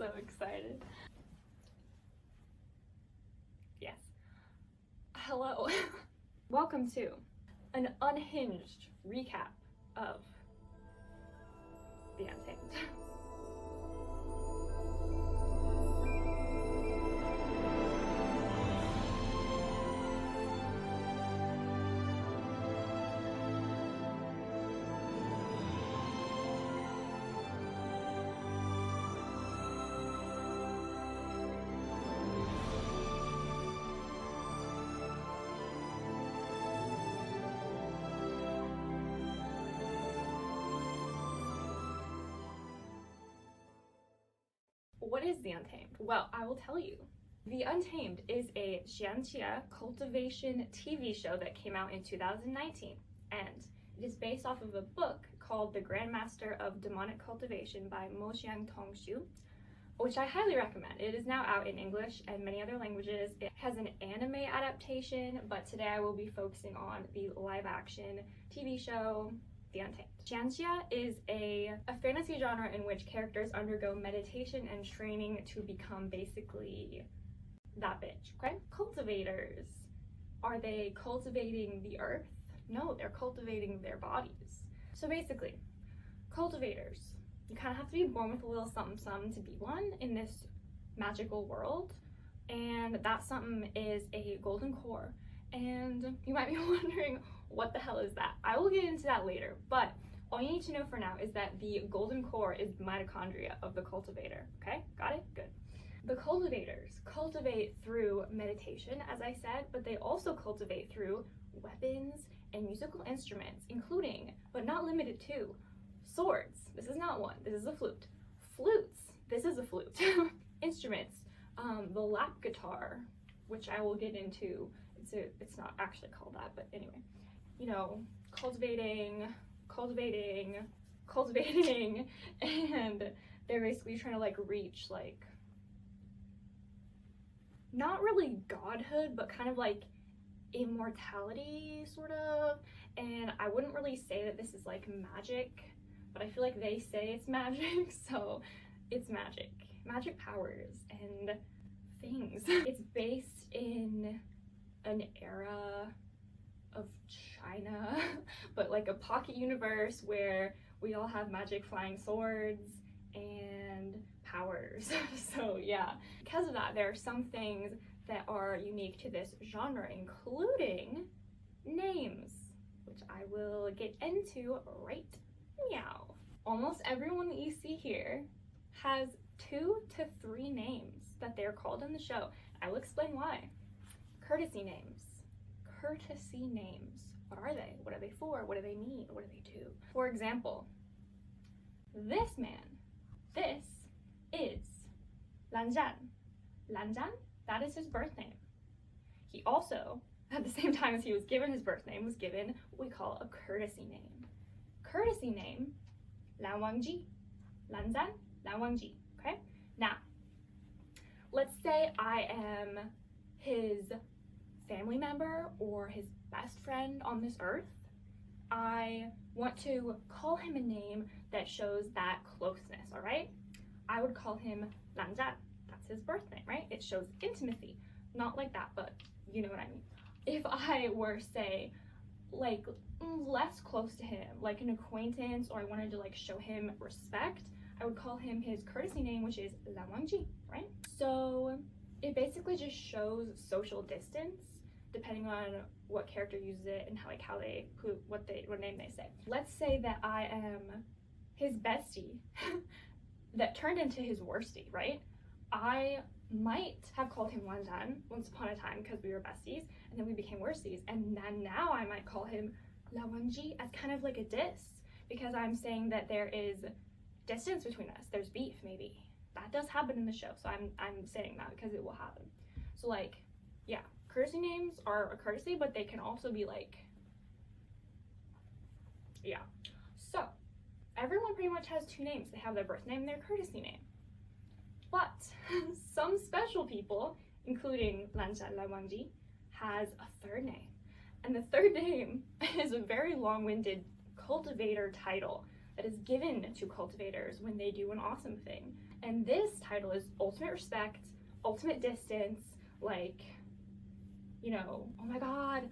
so excited. Yes. Hello. Welcome to an unhinged recap of the Untamed. What is The Untamed? Well, I will tell you. The Untamed is a xianjia cultivation TV show that came out in 2019, and it is based off of a book called The Grandmaster of Demonic Cultivation by Mo Manor, which I highly recommend. It is now out in English and many other languages. It has an anime adaptation, but today I will be focusing on the live-action TV show, The Untamed. Xianjia is a fantasy genre in which characters undergo meditation and training to become basically that bitch, okay? Cultivators. Are they cultivating the earth? No, they're cultivating their bodies. So basically, cultivators, you kind of have to be born with a little something to be one in this magical world, and that something is a golden core. And you might be wondering, what the hell is that? I will get into that later, but all you need to know for now is that the golden core is the mitochondria of the cultivator, okay? Got it? Good. The cultivators cultivate through meditation, as I said, but they also cultivate through weapons and musical instruments, including, but not limited to, swords. This is not one, this is a flute. Flutes, this is a flute. Instruments, the lap guitar, which I will get into. It's not actually called that, but anyway. You know, cultivating, and they're basically trying to like reach like, not really godhood, but kind of like immortality sort of. And I wouldn't really say that this is like magic, but I feel like they say it's magic, so it's magic. Magic powers and things. It's based in an era of China, but like a pocket universe where we all have magic flying swords and powers. So yeah, because of that, there are some things that are unique to this genre, including names, which I will get into right now. Almost everyone that you see here has 2 to 3 names that they're called in the show. I will explain why. Courtesy names. Courtesy names. What are they? What are they for? What do they mean? What do they do? For example, this man, this is Lanzhan. Lanzhan, that is his birth name. He also, at the same time as he was given his birth name, was given what we call a courtesy name. Courtesy name, Lanzhan, Lanzhan, okay? Now, let's say I am his family member or his best friend on this earth. I want to call him a name that shows that closeness, all right? I would call him Lanzhan. That's his birth name, right? It shows intimacy. Not like that, but you know what I mean. If I were, say, like less close to him, like an acquaintance, or I wanted to like show him respect, I would call him his courtesy name, which is Lanwangji, right? So it basically just shows social distance depending on what character uses it and what name they say. Let's say that I am his bestie that turned into his worstie, right? I might have called him Lanzhan once upon a time because we were besties, and then we became worsties, and then now I might call him Lanwangji as kind of like a diss, because I'm saying that there is distance between us. There's beef, maybe. That does happen in the show, so I'm saying that because it will happen. So like, yeah, courtesy names are a courtesy, but they can also be like, yeah. So everyone pretty much has 2 names. They have their birth name and their courtesy name. But some special people, including Lanzhan Lanwangji, has a 3rd name. And the 3rd name is a very long-winded cultivator title that is given to cultivators when they do an awesome thing. And this title is Ultimate Respect, Ultimate Distance, like, you know, oh my god,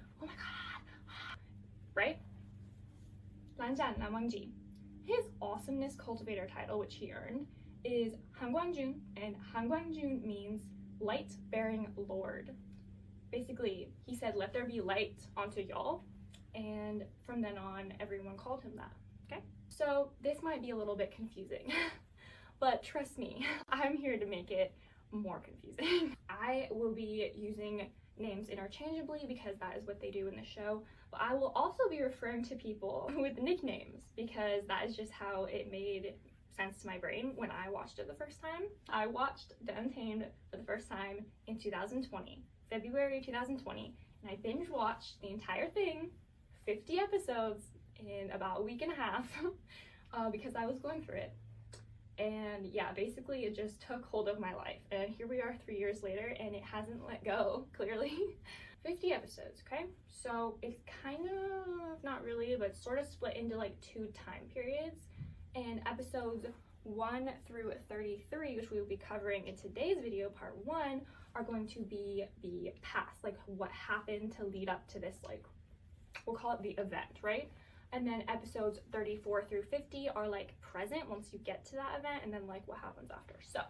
right? Lanzhan Namangji. His Awesomeness Cultivator title, which he earned, is Hangguangjun, and Hangguangjun means light-bearing lord. Basically, he said, let there be light onto y'all, and from then on, everyone called him that, okay? So this might be a little bit confusing, but trust me, I'm here to make it more confusing. I will be using names interchangeably because that is what they do in the show, but I will also be referring to people with nicknames because that is just how it made sense to my brain when I watched it the first time. I watched The Untamed for the first time in 2020, February 2020, and I binge watched the entire thing, 50 episodes in about a week and a half because I was going through it. And yeah, basically it just took hold of my life, and here we are 3 years later and it hasn't let go, clearly. 50 episodes, okay? So it's kind of, not really, but sort of split into like 2 time periods, and episodes 1 through 33, which we will be covering in today's video, part 1, are going to be the past, like what happened to lead up to this, like, we'll call it the event, right? And then episodes 34 through 50 are like present once you get to that event, and then like what happens after. So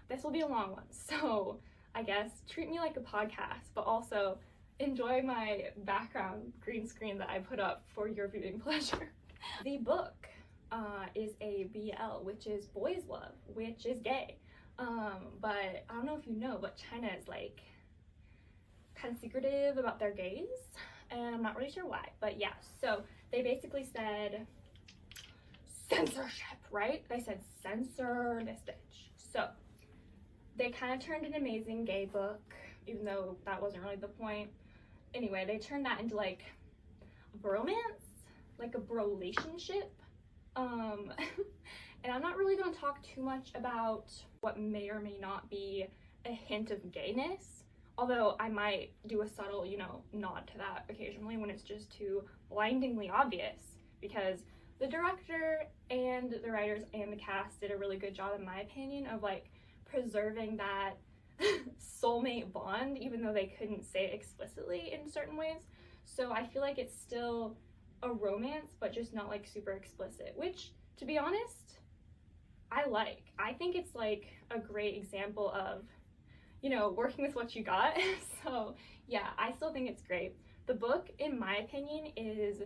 this will be a long one, so I guess treat me like a podcast, but also enjoy my background green screen that I put up for your viewing pleasure. The book is a BL, which is boys love, which is gay. But I don't know if you know, but China is like kind of secretive about their gays, and I'm not really sure why, but yeah, so they basically said censorship, right? They said censor this bitch. So they kind of turned an amazing gay book, even though that wasn't really the point. Anyway, they turned that into like a bromance, like a bro-relationship. And I'm not really going to talk too much about what may or may not be a hint of gayness, although I might do a subtle, you know, nod to that occasionally when it's just too blindingly obvious, because the director and the writers and the cast did a really good job, in my opinion, of like preserving that soulmate bond, even though they couldn't say it explicitly in certain ways. So I feel like it's still a romance, but just not like super explicit, which, to be honest, I like. I think it's like a great example of, you know, working with what you got. So yeah, I still think it's great. The book, in my opinion, is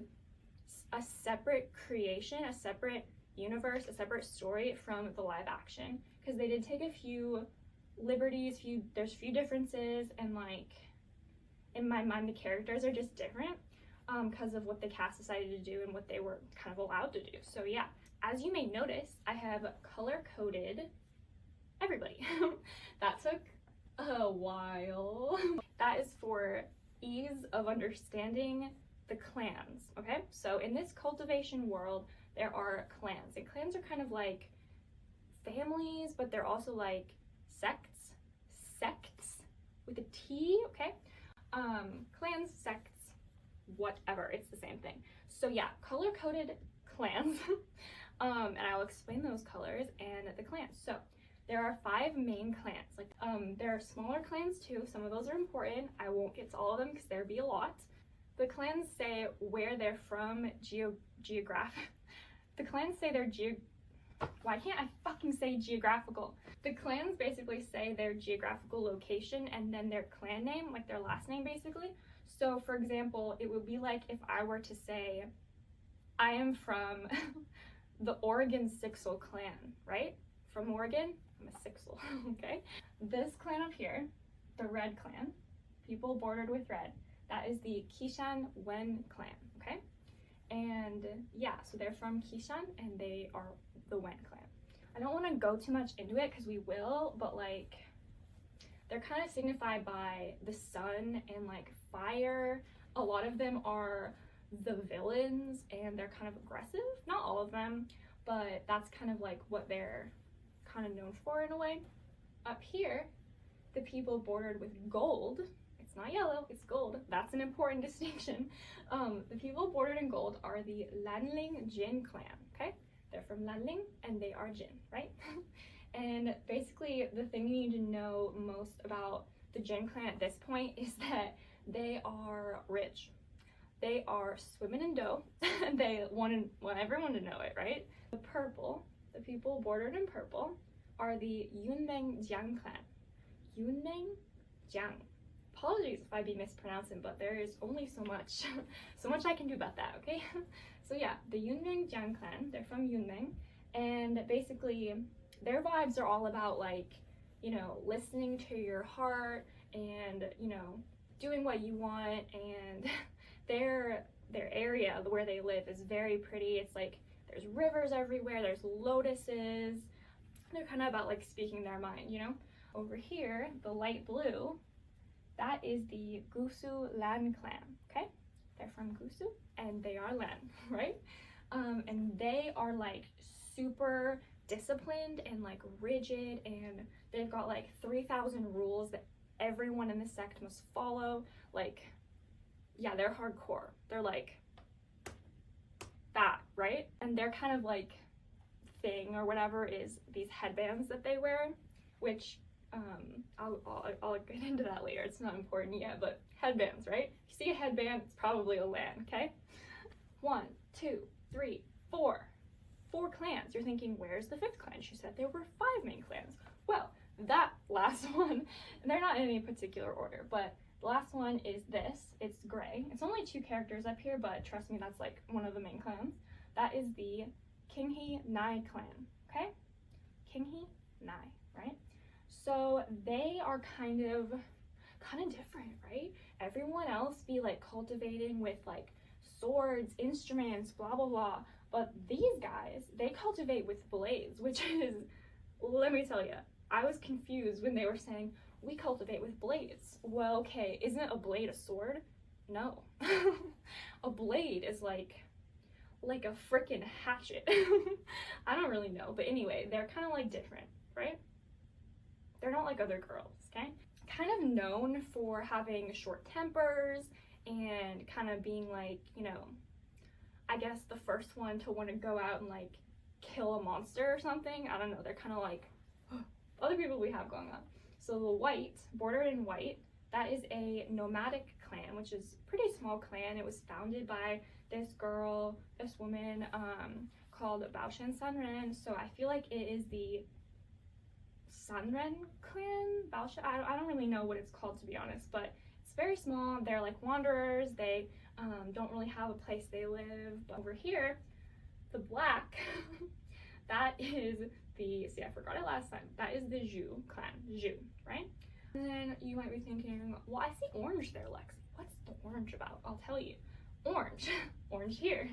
a separate creation, a separate universe, a separate story from the live action, because they did take a few liberties, there's a few differences, and like in my mind the characters are just different because of what the cast decided to do and what they were kind of allowed to do. So yeah, as you may notice, I have color-coded everybody. That took a while. That is for ease of understanding the clans, okay? So in this cultivation world, there are clans, and clans are kind of like families, but they're also like sects with a T, okay? Clans, sects, whatever, it's the same thing. So yeah, color-coded clans, and I'll explain those colors and the clans. So there are 5 main clans. Like, there are smaller clans too. Some of those are important. I won't get to all of them because there'd be a lot. The clans say where they're from geographic. The clans say they're why can't I fucking say geographical? The clans basically say their geographical location and then their clan name, like their last name basically. So for example, it would be like if I were to say, I am from the Oregon Sixel clan, right? From Oregon, I'm a Sixel, okay? This clan up here, the Red clan, people bordered with red, that is the Kishan Wen clan, okay? And yeah, so they're from Kishan and they are the Wen clan. I don't want to go too much into it because we will, but like they're kind of signified by the sun and like fire. A lot of them are the villains and they're kind of aggressive. Not all of them, but that's kind of like what they're kind of known for in a way. Up here, the people bordered with gold, it's not yellow, it's gold. That's an important distinction. The people bordered in gold are the Lanling Jin clan, okay? They're from Lanling and they are Jin, right? And basically the thing you need to know most about the Jin clan at this point is that they are rich. They are swimming in dough. They want everyone to know it, right? The purple, the people bordered in purple, are the Yunmeng Jiang clan. Yunmeng Jiang. Apologies if I be mispronouncing, but there is only so much I can do about that, okay? So yeah, the Yunmeng Jiang clan, they're from Yunmeng, and basically their vibes are all about, like, you know, listening to your heart and, you know, doing what you want. And their area where they live is very pretty. It's like there's rivers everywhere, there's lotuses. They're kind of about like speaking their mind, you know? Over here, the light blue, that is the Gusu Lan clan, okay? They're from Gusu and they are Lan, right? And they are like super disciplined and like rigid, and they've got like 3,000 rules that everyone in the sect must follow. Like, yeah, they're hardcore. They're like that, right? And their kind of like thing or whatever is these headbands that they wear, which I'll get into that later. It's not important yet, but headbands, right? If you see a headband, it's probably a Lan, okay? 1, 2, 3, 4. 4 clans. You're thinking, where's the 5th clan? She said there were 5 main clans. Well, that last one, and they're not in any particular order, but the last one is this. It's gray. It's only 2 characters up here, but trust me, that's like one of the main clans. That is the Kinghe Nai clan, okay? Kinghe Nai, right? So they are kind of different, right? Everyone else be like cultivating with like swords, instruments, blah, blah, blah. But these guys, they cultivate with blades, which is, let me tell you, I was confused when they were saying, we cultivate with blades. Well, okay, isn't a blade a sword? No. A blade is like a freaking hatchet. I don't really know, but anyway, they're kind of like different, right? They're not like other girls, okay? Kind of known for having short tempers and kind of being like, you know, I guess the first one to want to go out and like kill a monster or something. I don't know, they're kind of like other people we have going on. So the white, bordered in white, that is a nomadic clan, which is a pretty small clan. It was founded by this girl, this woman, called Baoshan Sanren. So I feel like it is the Sanren clan? Baoshan? I don't really know what it's called, to be honest, but it's very small. They're like wanderers. They don't really have a place they live. But over here, the black, that is the, see, I forgot it last time. That is the Zhu clan, Zhu, right? And then you might be thinking, well, I see orange there, Lexi. What's the orange about? I'll tell you. Orange, orange here,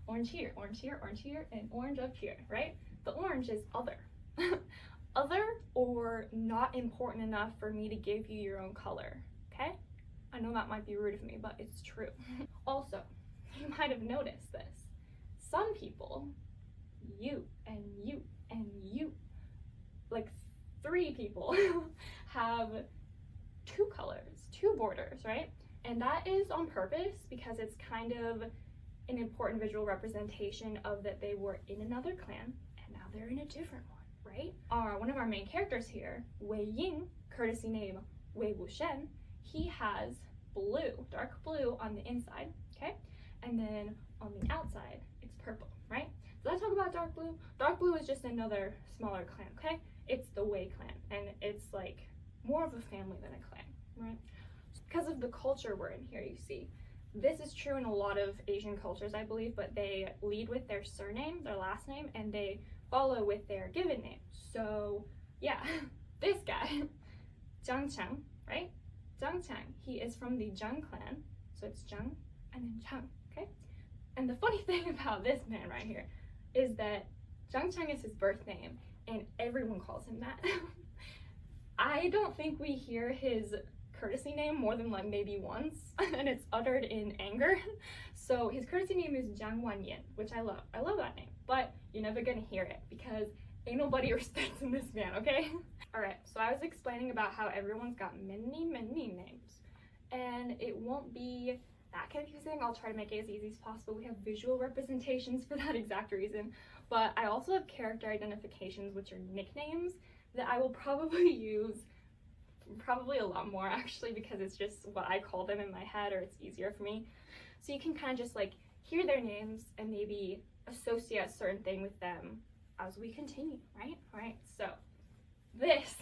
orange here, orange here, orange here, and orange up here, right? The orange is other. Other or not important enough for me to give you your own color, okay? I know that might be rude of me, but it's true. Also, you might have noticed this. Some people, you and you and you, like 3 people have 2 colors, 2 borders, right? And that is on purpose because it's kind of an important visual representation of that they were in another clan and now they're in a different one, right? One of our main characters here, Wei Ying, courtesy name Wei Wuxian, he has blue, dark blue on the inside, okay? And then on the outside, it's purple, right? Did I talk about dark blue? Dark blue is just another smaller clan, okay? It's the Wei clan, and it's like more of a family than a clan, right? Because of the culture we're in here, you see. This is true in a lot of Asian cultures, I believe, but they lead with their surname, their last name, and they follow with their given name. So, yeah, this guy, Zhang Chang, right? Zhang Chang, he is from the Zhang clan, so it's Zhang and then Chang, okay? And the funny thing about this man right here is that Zhang Chang is his birth name, and everyone calls him that. I don't think we hear his courtesy name more than like maybe once, and it's uttered in anger. So his courtesy name is Jiang Wanyan, which I love. I love that name, but you're never gonna hear it because Ain't nobody respecting this man, okay? Alright, so I was explaining about how everyone's got many names. And it won't be that confusing. I'll try to make it as easy as possible. We have visual representations for that exact reason. But I also have character identifications, which are nicknames that I will probably use probably a lot more actually, because it's just what I call them in my head, or it's easier for me. So you can kind of just like hear their names and maybe associate a certain thing with them as we continue, right? All right, so this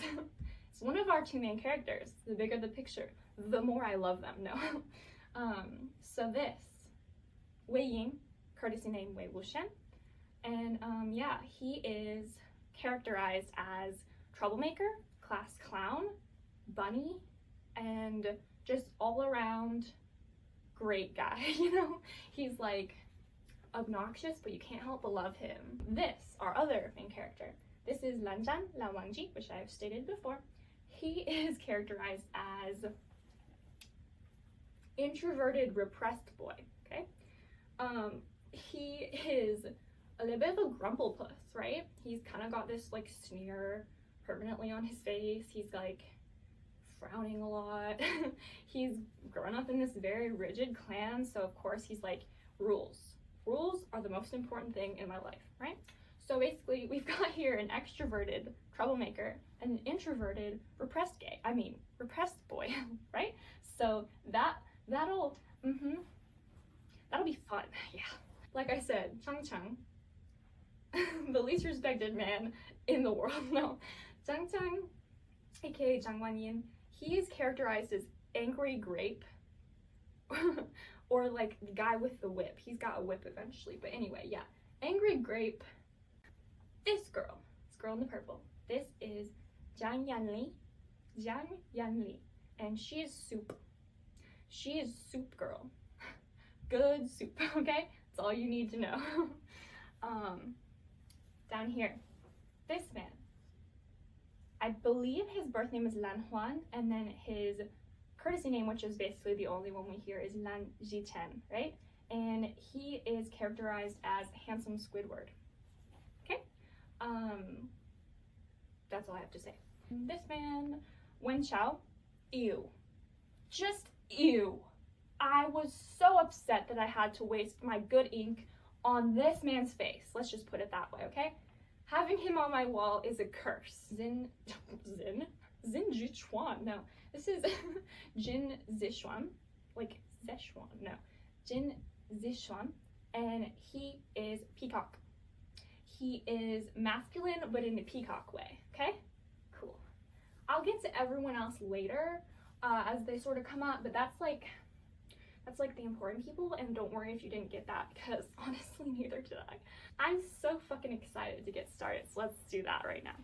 is one of our two main characters. The bigger the picture, the more I love them. No. So this, Wei Ying, courtesy name Wei Wuxian, and yeah, he is characterized as troublemaker, class clown, bunny, and just all around great guy. You know, he's like obnoxious, but you can't help but love him. This, our other main character, this is Lanzhan, which I have stated before. He is characterized as introverted, repressed boy, okay? He is a little bit of a grumplepuss, right? He's kind of got this like sneer permanently on his face. He's like frowning a lot. He's grown up in this very rigid clan, so of course he's like, rules are the most important thing in my life, right? So basically we've got here an extroverted troublemaker and an introverted repressed boy, right? So that'll be fun. Yeah, like I said, Chang, the least respected man in the world. No, Chang, aka Zhang Wanyin, he is characterized as angry grape, or like the guy with the whip. He's got a whip eventually, but anyway, yeah, angry grape. This girl in the purple, this is Jiang Yanli, and she is soup. She is soup girl. Good soup, okay? That's all you need to know. Down here, this man, I believe his birth name is Lanzhan, and then his courtesy name, which is basically the only one we hear, is Lanzhan, right? And he is characterized as handsome Squidward. Okay? That's all I have to say. This man, Wen Chao, ew. Just ew. I was so upset that I had to waste my good ink on this man's face. Let's just put it that way, okay? Having him on my wall is a curse. Xin Zhichuan. No, this is Jin Zishuan. Like Szechuan. No, Jin Zishuan, and he is peacock. He is masculine, but in a peacock way. Okay, cool. I'll get to everyone else later as they sort of come up, but that's like the important people, and don't worry if you didn't get that, because honestly neither did I. I'm so fucking excited to get started, so let's do that right now.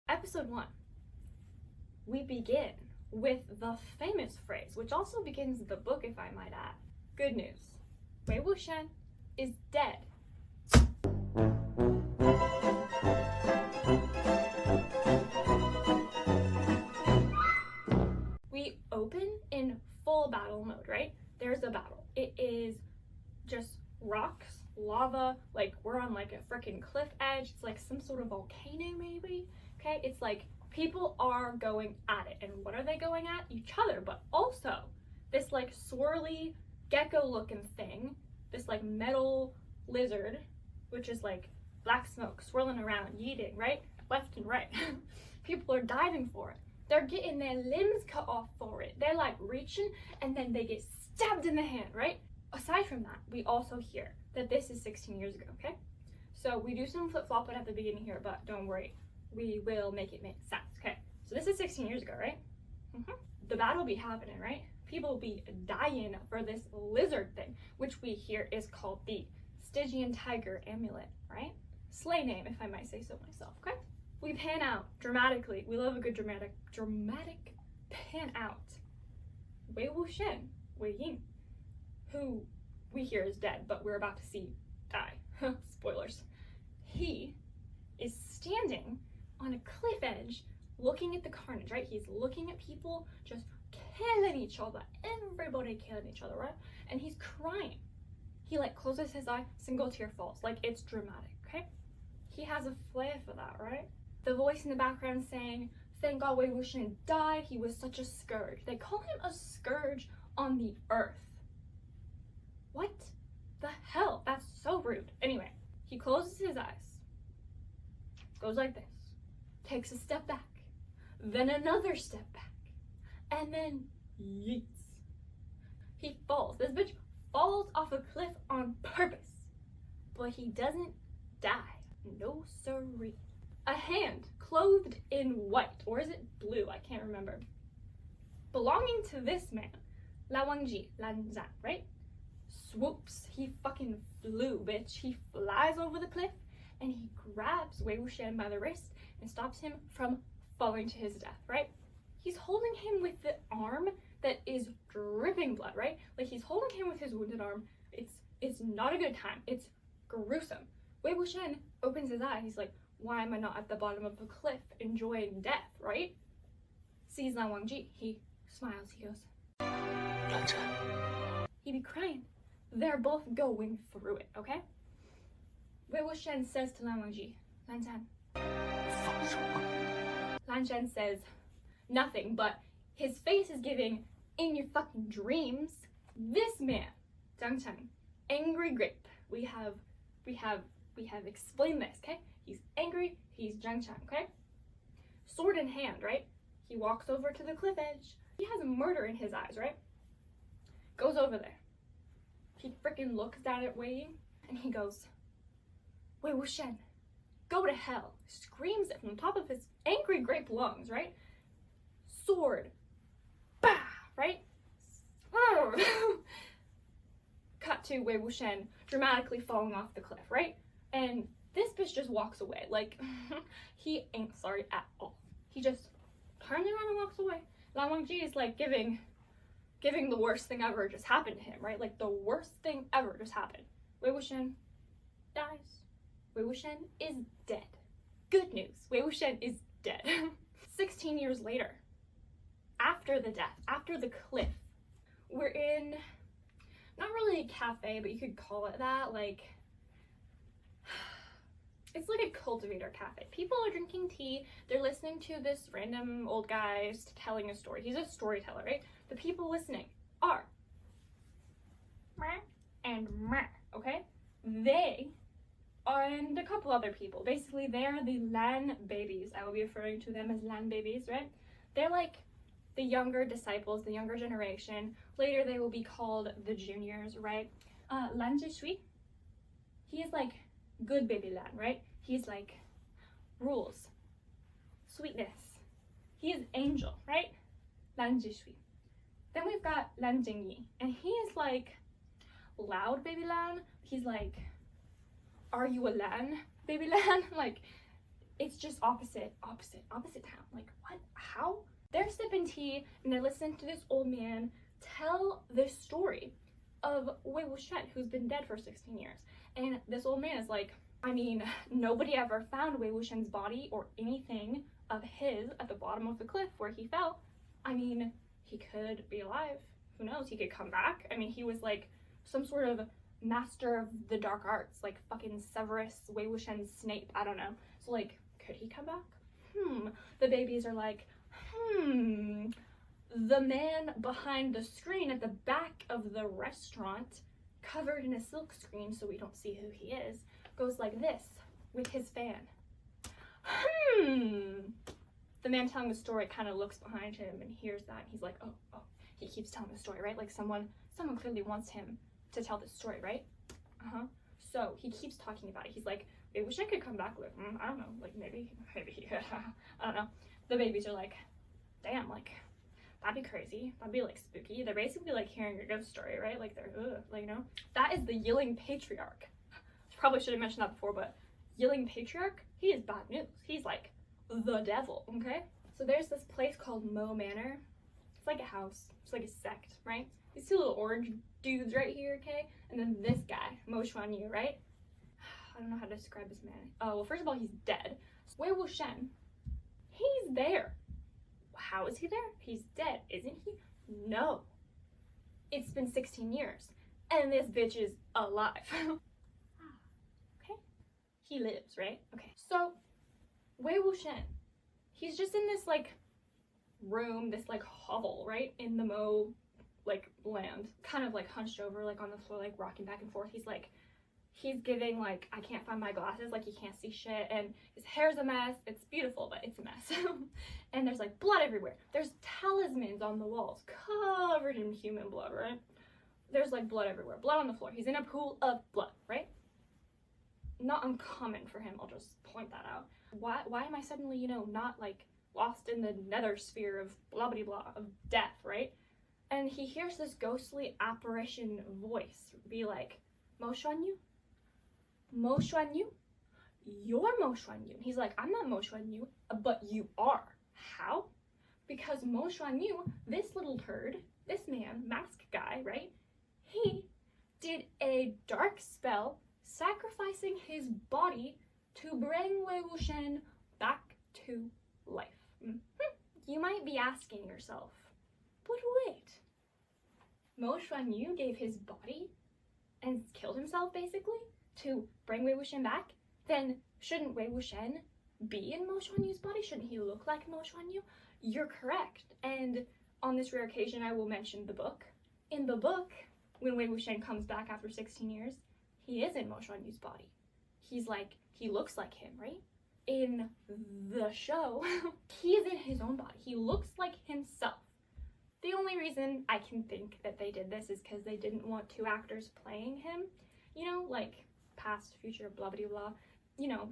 Episode 1. We begin with the famous phrase, which also begins the book, if I might add. Good news. Wei Wuxian is dead. We open in full battle mode, right? There's a battle. It is just rocks, lava, like we're on like a freaking cliff edge. It's like some sort of volcano maybe, okay? It's like people are going at it. And what are they going at? Each other, but also this like swirly gecko looking thing, this like metal lizard, which is like black smoke swirling around, yeeting, right? Left and right. People are diving for it. They're getting their limbs cut off for it. They're like reaching and then they get stabbed in the hand, right? Aside from that, we also hear that this is 16 years ago, okay? So we do some flip-flopping at the beginning here, but don't worry. We will make it make sense, okay? So this is 16 years ago, right? The battle be happening, right? People be dying for this lizard thing, which we hear is called the Stygian Tiger Amulet, right? Slay name, if I might say so myself, okay? We pan out dramatically. We love a good dramatic pan out. Wei Wuxian, Wei Ying, who we hear is dead, but we're about to see die. Spoilers. He is standing on a cliff edge looking at the carnage, right? He's looking at people just killing each other, everybody killing each other, right? And he's crying. He like closes his eye, single tear falls. Like it's dramatic. okay? He has a flair for that, right? The voice in the background saying, thank God Wei Wuxian died, he was such a scourge. They call him a scourge on the earth. What the hell? That's so rude. Anyway, he closes his eyes, goes like this, takes a step back, then another step back, and then yeets. He falls. This bitch falls off a cliff on purpose, but he doesn't die. No siree. A hand clothed in white, or is it blue? I can't remember. Belonging to this man, Lanzhan, right? Swoops. He fucking flew, bitch. He flies over the cliff and he grabs Wei Wuxian by the wrist and stops him from falling to his death, right? He's holding him with the arm that is dripping blood, right? Like he's holding him with his wounded arm. It's not a good time. It's gruesome. Wei Wuxian opens his eye. He's like, why am I not at the bottom of the cliff enjoying death, right? Sees Lan Wangji. He smiles. He goes, Lanzhan. He be crying. They're both going through it, okay? Wei Wuxian says to Lan Wangji, Lanzhan. Lanzhan says nothing, but his face is giving, in your fucking dreams, this man, Zhang Cheng, angry grape. We have explained this, okay? He's angry, he's Zhang Cheng, okay? Sword in hand, right? He walks over to the cliff edge. He has murder in his eyes, right? Goes over there. He freaking looks down at Wei and he goes, Wei Wuxian, go to hell. Screams it from the top of his angry grape lungs, right? Sword. Bah! Right? Cut to Wei Wuxian dramatically falling off the cliff, right? And this bitch just walks away. Like, he ain't sorry at all. He just turns around and walks away. Lan Wangji is like giving the worst thing ever just happened to him, right? Like the worst thing ever just happened. Wei Wuxian dies. Wei Wuxian is dead. Good news, Wei Wuxian is dead. 16 years later, after the death, after the cliff, we're in, not really a cafe, but you could call it that, like, it's like a cultivator cafe. People are drinking tea, they're listening to this random old guy telling a story. He's a storyteller, right? The people listening are and okay? They and a couple other people. Basically, they're the Lan babies. I will be referring to them as Lan babies, right? They're like the younger disciples, the younger generation. Later, they will be called the juniors, right? Lan Zhishui, he is like good baby Lan, right? He's like rules, sweetness. He is angel, right? Lan Zhishui. Then we've got Lan Jingyi, and he is like loud baby Lan. He's like, are you a Lan baby Lan? Like, it's just opposite town. Like, what? How? They're sipping tea and they're listening to this old man tell this story of Wei Wuxian, who's been dead for 16 years. And this old man is like, I mean, nobody ever found Wei Wuxian's body or anything of his at the bottom of the cliff where he fell. I mean, he could be alive. Who knows? He could come back. I mean, he was like some sort of master of the dark arts, like fucking Severus, Wei Wuxian's Snape. I don't know. So like, could he come back? The babies are like, the man behind the screen at the back of the restaurant, covered in a silk screen so we don't see who he is, goes like this with his fan. The man telling the story kind of looks behind him and hears that, and he's like, oh, he keeps telling the story, right? Like someone clearly wants him to tell this story, right? So he keeps talking about it. He's like, I wish I could come back with, I don't know, like maybe, I don't know. The babies are like, damn, like, that'd be crazy. That'd be like spooky. They're basically like hearing a ghost story, right? Like they're, like, you know? That is the Yilling Patriarch. Probably should have mentioned that before, but Yilling Patriarch, he is bad news. He's like the devil, okay? So there's this place called Mo Manor. It's like a house. It's like a sect, right? These two little orange dudes right here, okay? And then this guy, Mo Yu, right? I don't know how to describe this man. Oh, well, first of all, he's dead. Wei Wuxian, he's there. How is he there? He's dead, isn't he? No. It's been 16 years, and this bitch is alive. Okay? he lives, right? Okay, so Wei Wuxian, he's just in this like room, this like hovel, right, in the Mo like land, kind of like hunched over, like on the floor, like rocking back and forth. He's giving like, I can't find my glasses, like he can't see shit, and his hair's a mess. It's beautiful, but it's a mess. And there's like blood everywhere. There's talismans on the walls covered in human blood, right? There's like blood everywhere, blood on the floor. He's in a pool of blood, right? Not uncommon for him, I'll just point that out. Why am I suddenly, you know, not like lost in the nether sphere of blah blah blah of death, right? And he hears this ghostly apparition voice be like, Mo Xuanyu? Mo Xuanyu? You're Mo Xuanyu. He's like, I'm not Mo Xuanyu, but you are. How? Because Mo Xuanyu, this little turd, this man, masked guy, right? He did a dark spell sacrificing his body to bring Wei Wuxian back to life. You might be asking yourself, but wait, Mo Xuanyu gave his body and killed himself basically to bring Wei Wuxian back? Then shouldn't Wei Wuxian be in Mo Xuanyu's body? Shouldn't he look like Mo Xuanyu? You're correct. And on this rare occasion, I will mention the book. In the book, when Wei Wuxian comes back after 16 years, he is in Mo Xuanyu's body. He's like, he looks like him, right? In the show, he is in his own body. He looks like himself. The only reason I can think that they did this is because they didn't want two actors playing him, you know, like past, future, blah, blah, blah. You know,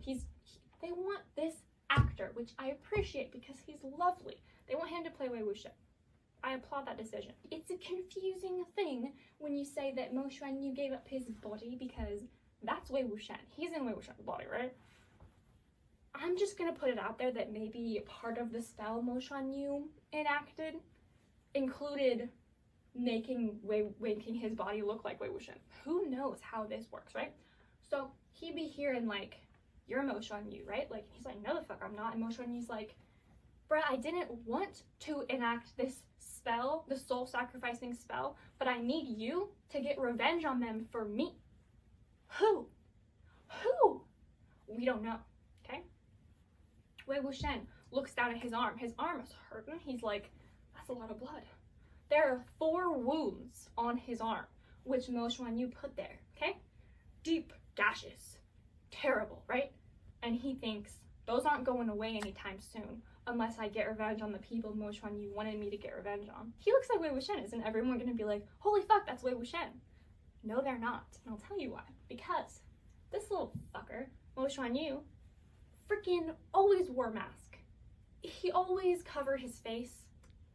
they want this actor, which I appreciate because he's lovely. They want him to play Wei Wuxian. I applaud that decision. It's a confusing thing when you say that Mo Xuanyu gave up his body because that's Wei Wuxian. He's in Wei Wuxian's body, right? I'm just gonna put it out there that maybe part of the spell Mo Xuanyu enacted included making his body look like Wei Wuxian. Who knows how this works, right? So he'd be hearing like, you're Mo Xuanyu, right? Like, he's like, no the fuck I'm not. And Mo Xuanyu's like, bruh, I didn't want to enact this spell, the soul sacrificing spell, but I need you to get revenge on them for me. Who? Who? We don't know, okay? Wei Wuxian looks down at his arm. His arm is hurting. He's like, that's a lot of blood. There are 4 wounds on his arm, which Mo Xuanyu put there, okay? Deep gashes. Terrible, right? And he thinks, those aren't going away anytime soon, unless I get revenge on the people Mo Xuanyu wanted me to get revenge on. He looks like Wei Wuxian. Isn't everyone gonna be like, holy fuck, that's Wei Wuxian? No, they're not. And I'll tell you why. Because this little fucker, Mo Xuanyu, freaking always wore a mask. He always covered his face.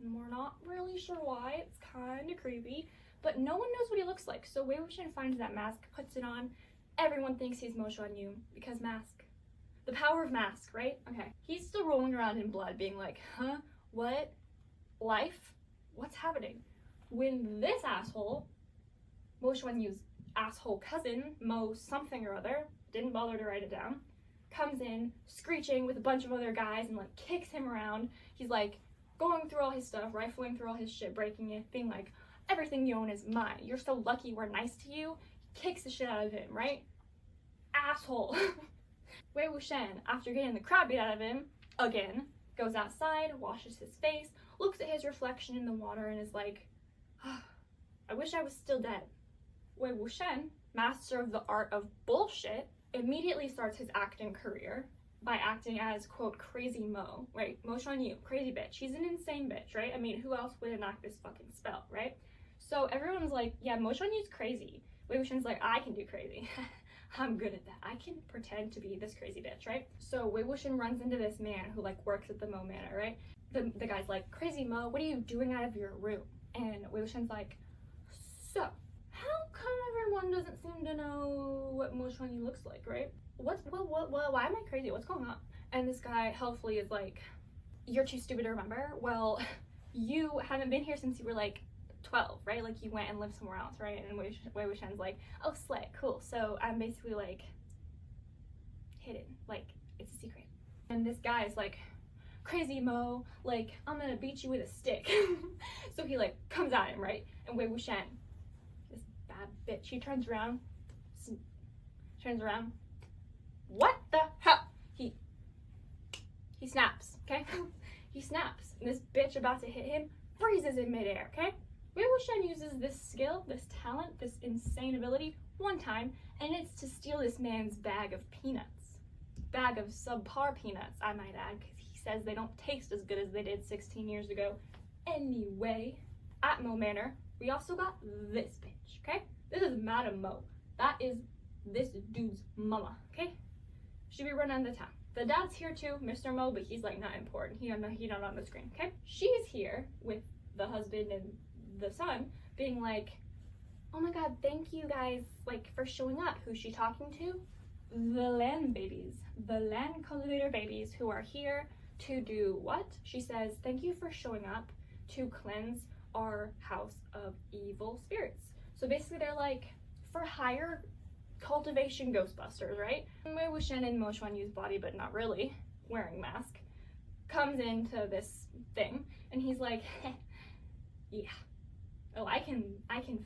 And we're not really sure why. It's kind of creepy. But no one knows what he looks like. So Wei Wuxian finds that mask, puts it on. Everyone thinks he's Mo Xuanyu because mask. The power of mask, right? Okay. He's still rolling around in blood being like, huh? What? Life? What's happening? When this asshole, Mo Xuanyu's asshole cousin, Mo something or other, didn't bother to write it down, comes in screeching with a bunch of other guys and like kicks him around. He's like going through all his stuff, rifling through all his shit, breaking it, being like, everything you own is mine. You're so lucky we're nice to you. Kicks the shit out of him, right? Asshole. Wei Wuxian, after getting the crap beat out of him, again, goes outside, washes his face, looks at his reflection in the water and is like, oh, I wish I was still dead. Wei Wuxian, master of the art of bullshit, immediately starts his acting career by acting as, quote, crazy Mo, right? Mo Xuanyu, crazy bitch. She's an insane bitch, right? I mean, who else would enact this fucking spell, right? So everyone's like, yeah, Mo Xuanyu's crazy. Wei Wuxian's like, I can do crazy. I'm good at that. I can pretend to be this crazy bitch, right? So Wei Wuxian runs into this man who like works at the Mo Manor, right? The guy's like, crazy Mo, what are you doing out of your room? And Wei Wuxian's like, so, how come everyone doesn't seem to know what Mo Xuanyu looks like, right? What, why am I crazy? What's going on? And this guy helpfully is like, you're too stupid to remember? Well, you haven't been here since you were like 12, right? Like you went and lived somewhere else, right? And Wei Wuxian's like, oh, slay, cool. So I'm basically like hidden, like it's a secret. And this guy is like, crazy Mo, like I'm gonna beat you with a stick. So he like comes at him, right? And Wei Wuxian, this bad bitch, she turns around. What? the hell? He snaps, okay? He snaps, and this bitch about to hit him freezes in midair, okay? Wei Wuxian uses this skill, this talent, this insane ability one time, and it's to steal this man's bag of peanuts. Bag of subpar peanuts, I might add, because he says they don't taste as good as they did 16 years ago. Anyway, at Mo Manor, we also got this bitch, okay? This is Madame Mo. That is this dude's mama, okay? She be running the town. The dad's here too, Mr. Mo, but he's like not important. He not on the screen, okay? She's here with the husband and the son being like, oh my god, thank you guys like for showing up. Who's she talking to? The land babies, the land cultivator babies who are here to do what? She says, thank you for showing up to cleanse our house of evil spirits. So basically they're like for hire cultivation ghostbusters, right? Wei Wuxian and Mo Xuan use body but not really, wearing mask, comes into this thing and he's like, yeah, oh, I can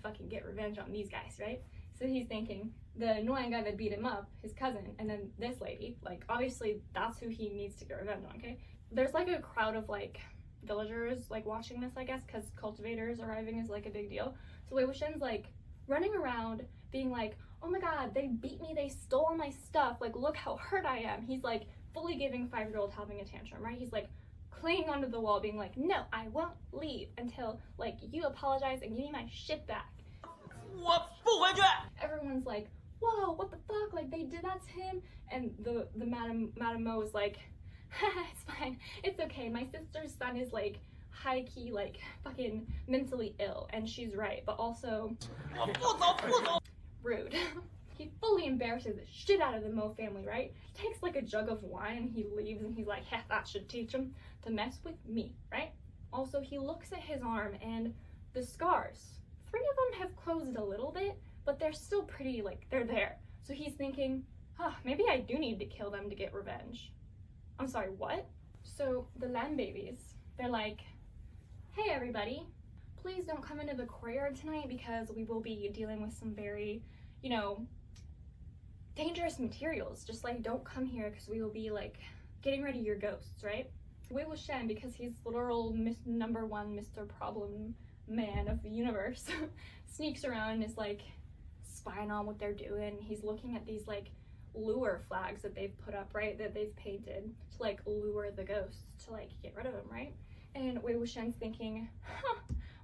fucking get revenge on these guys, right? So he's thinking the annoying guy that beat him up, his cousin, and then this lady, like obviously that's who he needs to get revenge on, okay? There's like a crowd of like villagers like watching this, I guess, because cultivators arriving is like a big deal. So Wei Wuxian's like running around being like, oh my god, they beat me, they stole all my stuff, like look how hurt I am. He's like fully giving 5-year-old having a tantrum, right? He's like clinging onto the wall being like, no, I won't leave until like you apologize and give me my shit back. Everyone's like, whoa, what the fuck, like they did that to him. And the Madame Mo is like, it's fine, it's okay, my sister's son is like high-key like fucking mentally ill, and she's right, but also rude. He fully embarrasses the shit out of the Mo family, right? He takes like a jug of wine and he leaves and he's like, that should teach him to mess with me, right? Also, he looks at his arm and the scars. 3 of them have closed a little bit, but they're still pretty, like, they're there. So he's thinking, maybe I do need to kill them to get revenge. I'm sorry, what? So the land babies, they're like, hey everybody, please don't come into the courtyard tonight because we will be dealing with some very, you know, dangerous materials. Just like don't come here because we will be like getting rid of your ghosts, right? Wei Wuxian, because he's literal number one Mr. Problem Man of the universe, sneaks around and is like spying on what they're doing. He's looking at these like lure flags that they've put up, right, that they've painted to like lure the ghosts to like get rid of them, right? And Wei Wuxian's thinking,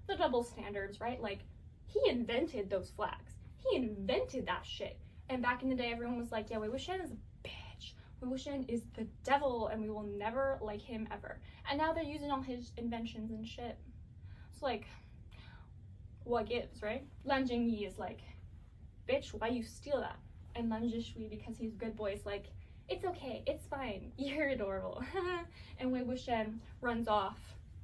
the double standards, right? Like he invented those flags. He invented that shit. And back in the day, everyone was like, yeah, Wei Wuxian is a bitch. Wei Wuxian is the devil and we will never like him ever. And now they're using all his inventions and shit. It's like, what gives, right? Lanzhan is like, bitch, why you steal that? And Lanzhan, because he's a good boy, is like, it's okay, it's fine, you're adorable. And Wei Wuxian runs off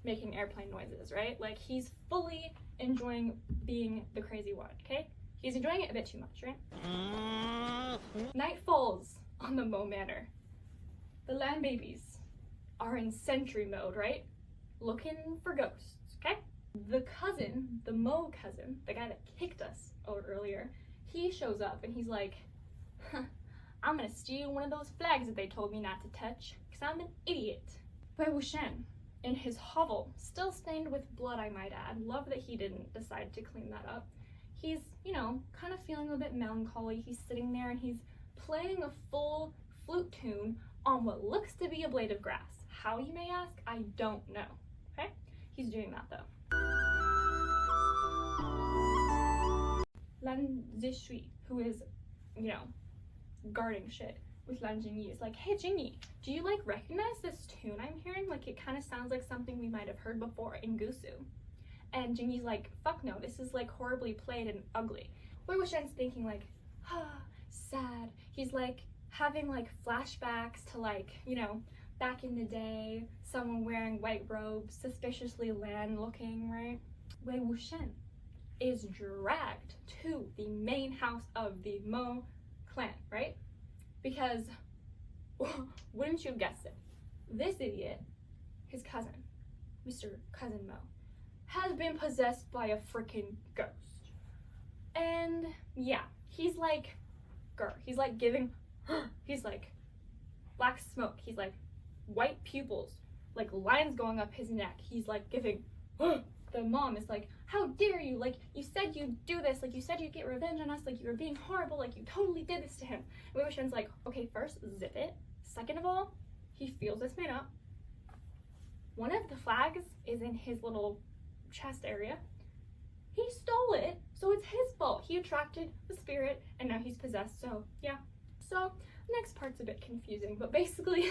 making airplane noises, right? Like he's fully enjoying being the crazy one, okay? He's enjoying it a bit too much, right? Night falls on the Mo Manor. The land babies are in sentry mode, right? Looking for ghosts, okay? The cousin, the Mo cousin, the guy that kicked us out earlier, he shows up and he's like, I'm gonna steal one of those flags that they told me not to touch, because I'm an idiot. Wei Wuxian, in his hovel, still stained with blood, I might add, love that he didn't decide to clean that up. He's, you know, kind of feeling a bit melancholy. He's sitting there and he's playing a full flute tune on what looks to be a blade of grass. How, you may ask? I don't know, okay? He's doing that though. Lanzhan, who is, you know, guarding shit with Lanzhan, is like, hey Jingyi, do you like recognize this tune I'm hearing? Like it kind of sounds like something we might have heard before in Gusu. And Jingyi's like, fuck no, this is like horribly played and ugly. Wei Wuxian's thinking like, sad. He's like having like flashbacks to like, you know, back in the day, someone wearing white robes, suspiciously land looking, right? Wei Wuxian is dragged to the main house of the Mo clan, right? Because, wouldn't you guess it, this idiot, his cousin, Mr. Cousin Mo, has been possessed by a freaking ghost. And yeah, he's like, he's like giving, he's like, black smoke. He's like white pupils, like lines going up his neck. He's like giving. The mom is like, how dare you? Like, you said you'd do this. Like, you said you'd get revenge on us. Like, you were being horrible. Like, you totally did this to him. Wei Wuxian's like, okay, first, zip it. Second of all, he feels this man up. One of the flags is in his little chest area. He stole it, so it's his fault. He attracted the spirit, and now he's possessed, so, yeah. So, the next part's a bit confusing, but basically,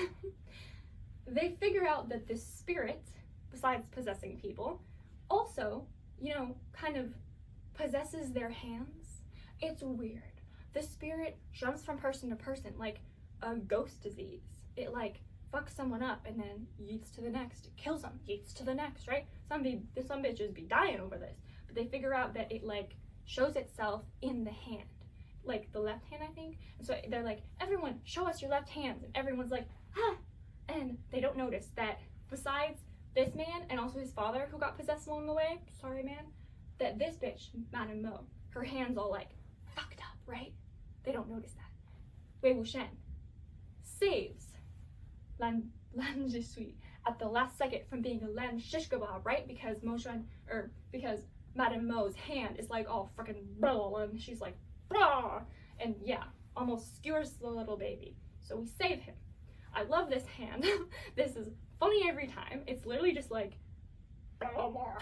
they figure out that this spirit, besides possessing people, also, you know, kind of possesses their hands. It's weird. The spirit jumps from person to person like a ghost disease. It like fucks someone up and then yeets to the next. It kills them, yeets to the next, right? Some bitches be dying over this. But they figure out that it like shows itself in the hand. Like the left hand, I think. And so they're like, everyone, show us your left hands. And everyone's like, ah! And they don't notice that besides this man and also his father who got possessed along the way, sorry man, that this bitch, Madame Mo, her hands all like fucked up, right? They don't notice that. Wei Wuxian saves Lanzhan at the last second from being a Lan Shishkaba, right? Because because Madame Mo's hand is like all freaking blah, and she's like blah, and yeah, almost skewers the little baby. So we save him. I love this hand. This is funny every time. It's literally just like blah, blah,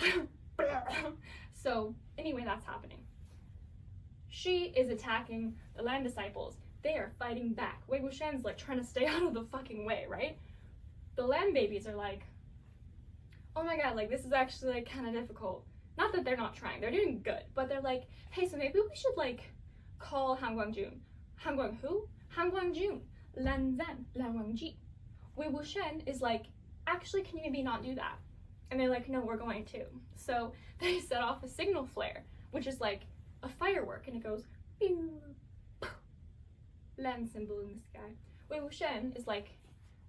blah. So anyway, that's happening. She is attacking the Lan disciples. They are fighting back. Wei Wuxian's like trying to stay out of the fucking way, right? The Lan babies are like, oh my god, like this is actually like kind of difficult. Not that they're not trying, they're doing good, but they're like, hey, so maybe we should like call Han Guangjun. Han Guang who? Han Guangjun. Lanzhan, Lan Wangji. Wei Wuxian is like, actually, can you maybe not do that? And they're like, no, we're going to. So they set off a signal flare, which is like a firework, and it goes, pew, pew. Lan symbol in the sky. Wei Wuxian is like,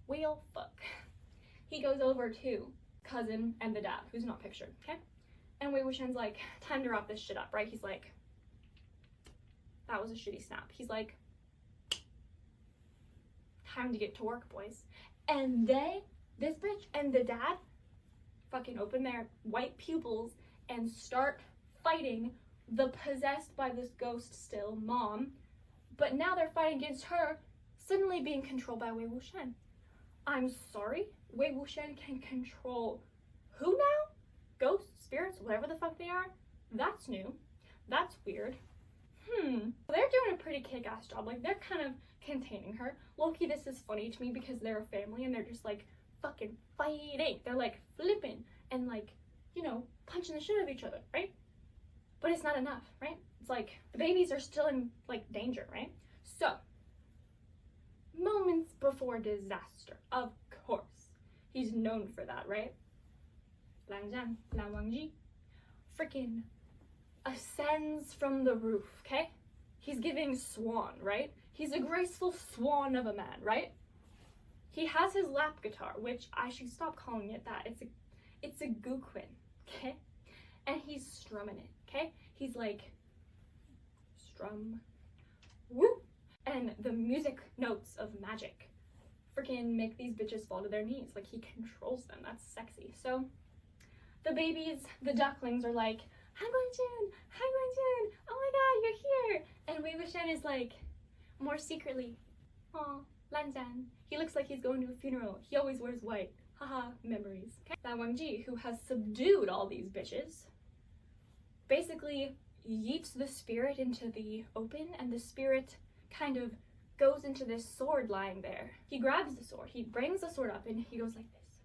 well, fuck. He goes over to cousin and the dad, who's not pictured, okay? And Wei Wuxian's like, time to wrap this shit up, right? He's like, that was a shitty snap. He's like, time to get to work, boys. And this bitch and the dad fucking open their white pupils and start fighting the possessed by this ghost still mom. But now they're fighting against her, suddenly being controlled by Wei Wuxian. I'm sorry, Wei Wuxian can control who now? Ghosts, spirits, whatever the fuck they are? That's new. That's weird. They're doing a pretty kick-ass job. Like, they're kind of containing her. Low-key, this is funny to me because they're a family and they're just like fucking fighting. They're like flipping and like, you know, punching the shit out of each other, right? But it's not enough, right? It's like the babies are still in like danger, right? So, moments before disaster, of course. He's known for that, right? Lanzhan, Lan Wangji, freaking ascends from the roof, okay? He's giving swan, right? He's a graceful swan of a man, right? He has his lap guitar, which I should stop calling it that. It's a guquin, okay? And he's strumming it, okay? He's like, strum, whoop, and the music notes of magic freaking make these bitches fall to their knees. Like, he controls them. That's sexy. So the babies, the ducklings are like, Han Guangjun, oh my god, you're here. And Wei Wuxian is like, more secretly, aw, Lanzhan. He looks like he's going to a funeral. He always wears white. Haha, memories. Okay? Lan Wangji, who has subdued all these bitches, basically yeets the spirit into the open, and the spirit kind of goes into this sword lying there. He grabs the sword, he brings the sword up, and he goes like this.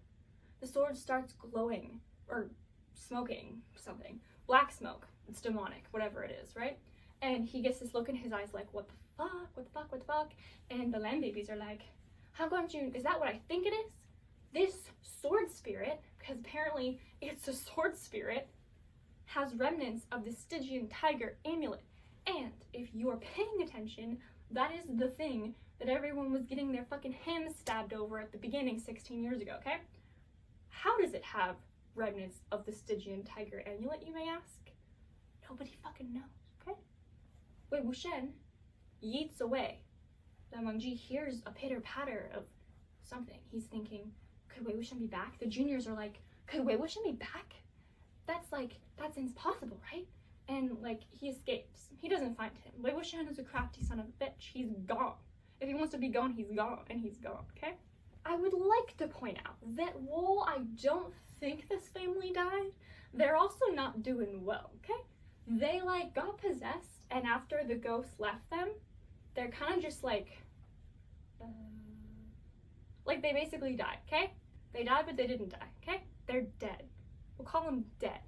The sword starts glowing, or smoking something. Black smoke. It's demonic, whatever it is, right? And he gets this look in his eyes like, what the fuck, what the fuck, what the fuck? And the Lan babies are like, Han Guangjun, is that what I think it is? This sword spirit, because apparently it's a sword spirit, has remnants of the Stygian tiger amulet. And if you are paying attention, that is the thing that everyone was getting their fucking hands stabbed over at the beginning 16 years ago, okay? How does it have remnants of the Stygian tiger amulet, you may ask? Nobody fucking knows, okay? Wei Wuxian yeets away. Lan Wangji hears a pitter-patter of something. He's thinking, could Wei Wuxian be back? The juniors are like, could Wei Wuxian be back? That's impossible, right? And like, he escapes. He doesn't find him. Wei Wuxian is a crafty son of a bitch. He's gone. If he wants to be gone, he's gone, and he's gone, okay? I would like to point out that while I don't think this family died, they're also not doing well, okay? They like got possessed, and after the ghost left them, they're kind of just like they basically died, okay? They died, but they didn't die, okay? They're dead. We'll call them dead.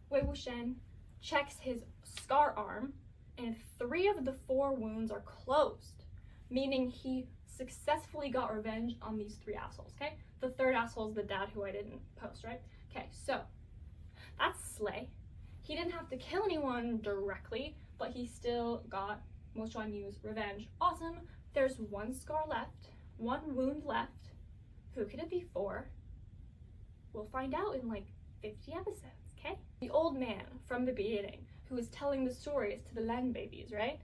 Wei Wuxian checks his scar arm, and 3 of the 4 wounds are closed, meaning he successfully got revenge on these 3 assholes, okay? The 3rd asshole is the dad who I didn't post, right? Okay, so that's slay. He didn't have to kill anyone directly, but he still got Mo Yu's revenge. Awesome. There's 1 scar left, 1 wound left. Who could it be for? We'll find out in like 50 episodes, okay? The old man from the beginning, who was telling the stories to the land babies, right?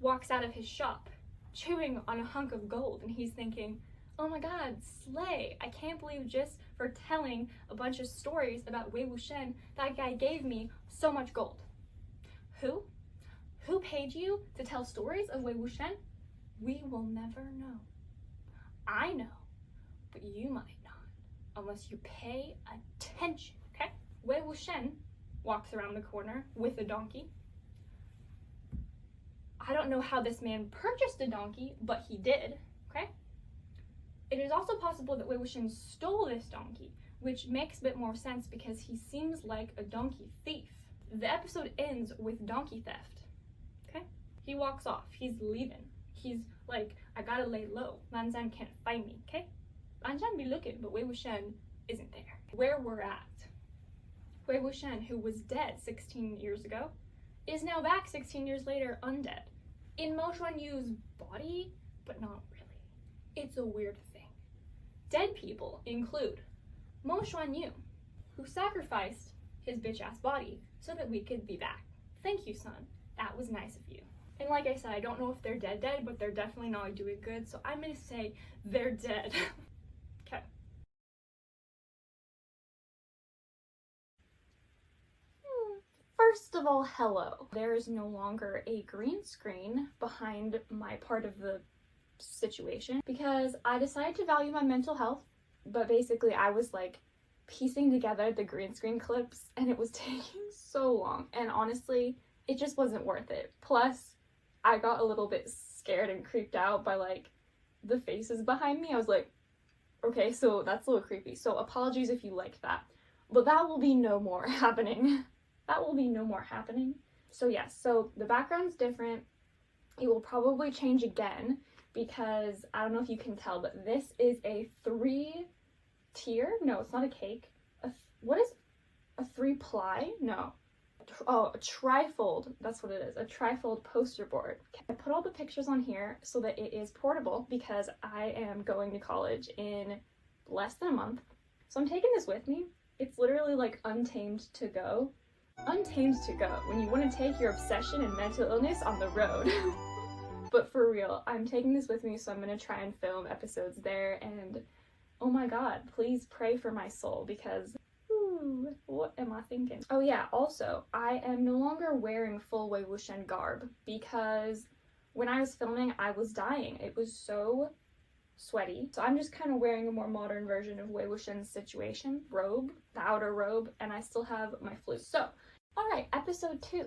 Walks out of his shop, chewing on a hunk of gold, and he's thinking, oh my god, slay! I can't believe just for telling a bunch of stories about Wei Wuxian, that guy gave me so much gold. Who? Who paid you to tell stories of Wei Wuxian? We will never know. I know, but you might not, unless you pay attention, okay? Wei Wuxian walks around the corner with a donkey. I don't know how this man purchased a donkey, but he did, okay? It is also possible that Wei Wuxian stole this donkey, which makes a bit more sense because he seems like a donkey thief. The episode ends with donkey theft, okay? He walks off, he's leaving. He's like, I gotta lay low. Lanzhan can't find me, okay? Lanzhan be looking, but Wei Wuxian isn't there. Where we're at, Wei Wuxian, who was dead 16 years ago, is now back 16 years later undead. In Mo Yu's body, but not really. It's a weird thing. Dead people include Mo Yu, who sacrificed his bitch-ass body so that we could be back. Thank you, son. That was nice of you. And like I said, I don't know if they're dead, but they're definitely not doing good, so I'm gonna say they're dead. Okay. First of all, hello. There is no longer a green screen behind my part of the situation because I decided to value my mental health, but basically I was like piecing together the green screen clips and it was taking so long, and honestly, it just wasn't worth it. Plus, I got a little bit scared and creeped out by like the faces behind me. I was like, okay, so that's a little creepy. So apologies if you liked that, but that will be no more happening. That will be no more happening. So yes, so the background's different. It will probably change again because I don't know if you can tell, but this is a 3-tier. No, it's not a cake. What is a 3-ply? No. Oh, a trifold. That's what it is. A trifold poster board. I put all the pictures on here so that it is portable because I am going to college in less than a month. So I'm taking this with me. It's literally like Untamed to go. Untamed to go, when you want to take your obsession and mental illness on the road. But for real, I'm taking this with me, so I'm going to try and film episodes there, and oh my god, please pray for my soul because, ooh, what am I thinking? Oh yeah, also, I am no longer wearing full Wei Wuxian garb because when I was filming, I was dying. It was so sweaty. So I'm just kind of wearing a more modern version of Wei Wuxian's situation, robe, the outer robe, and I still have my flute. So, alright, episode 2.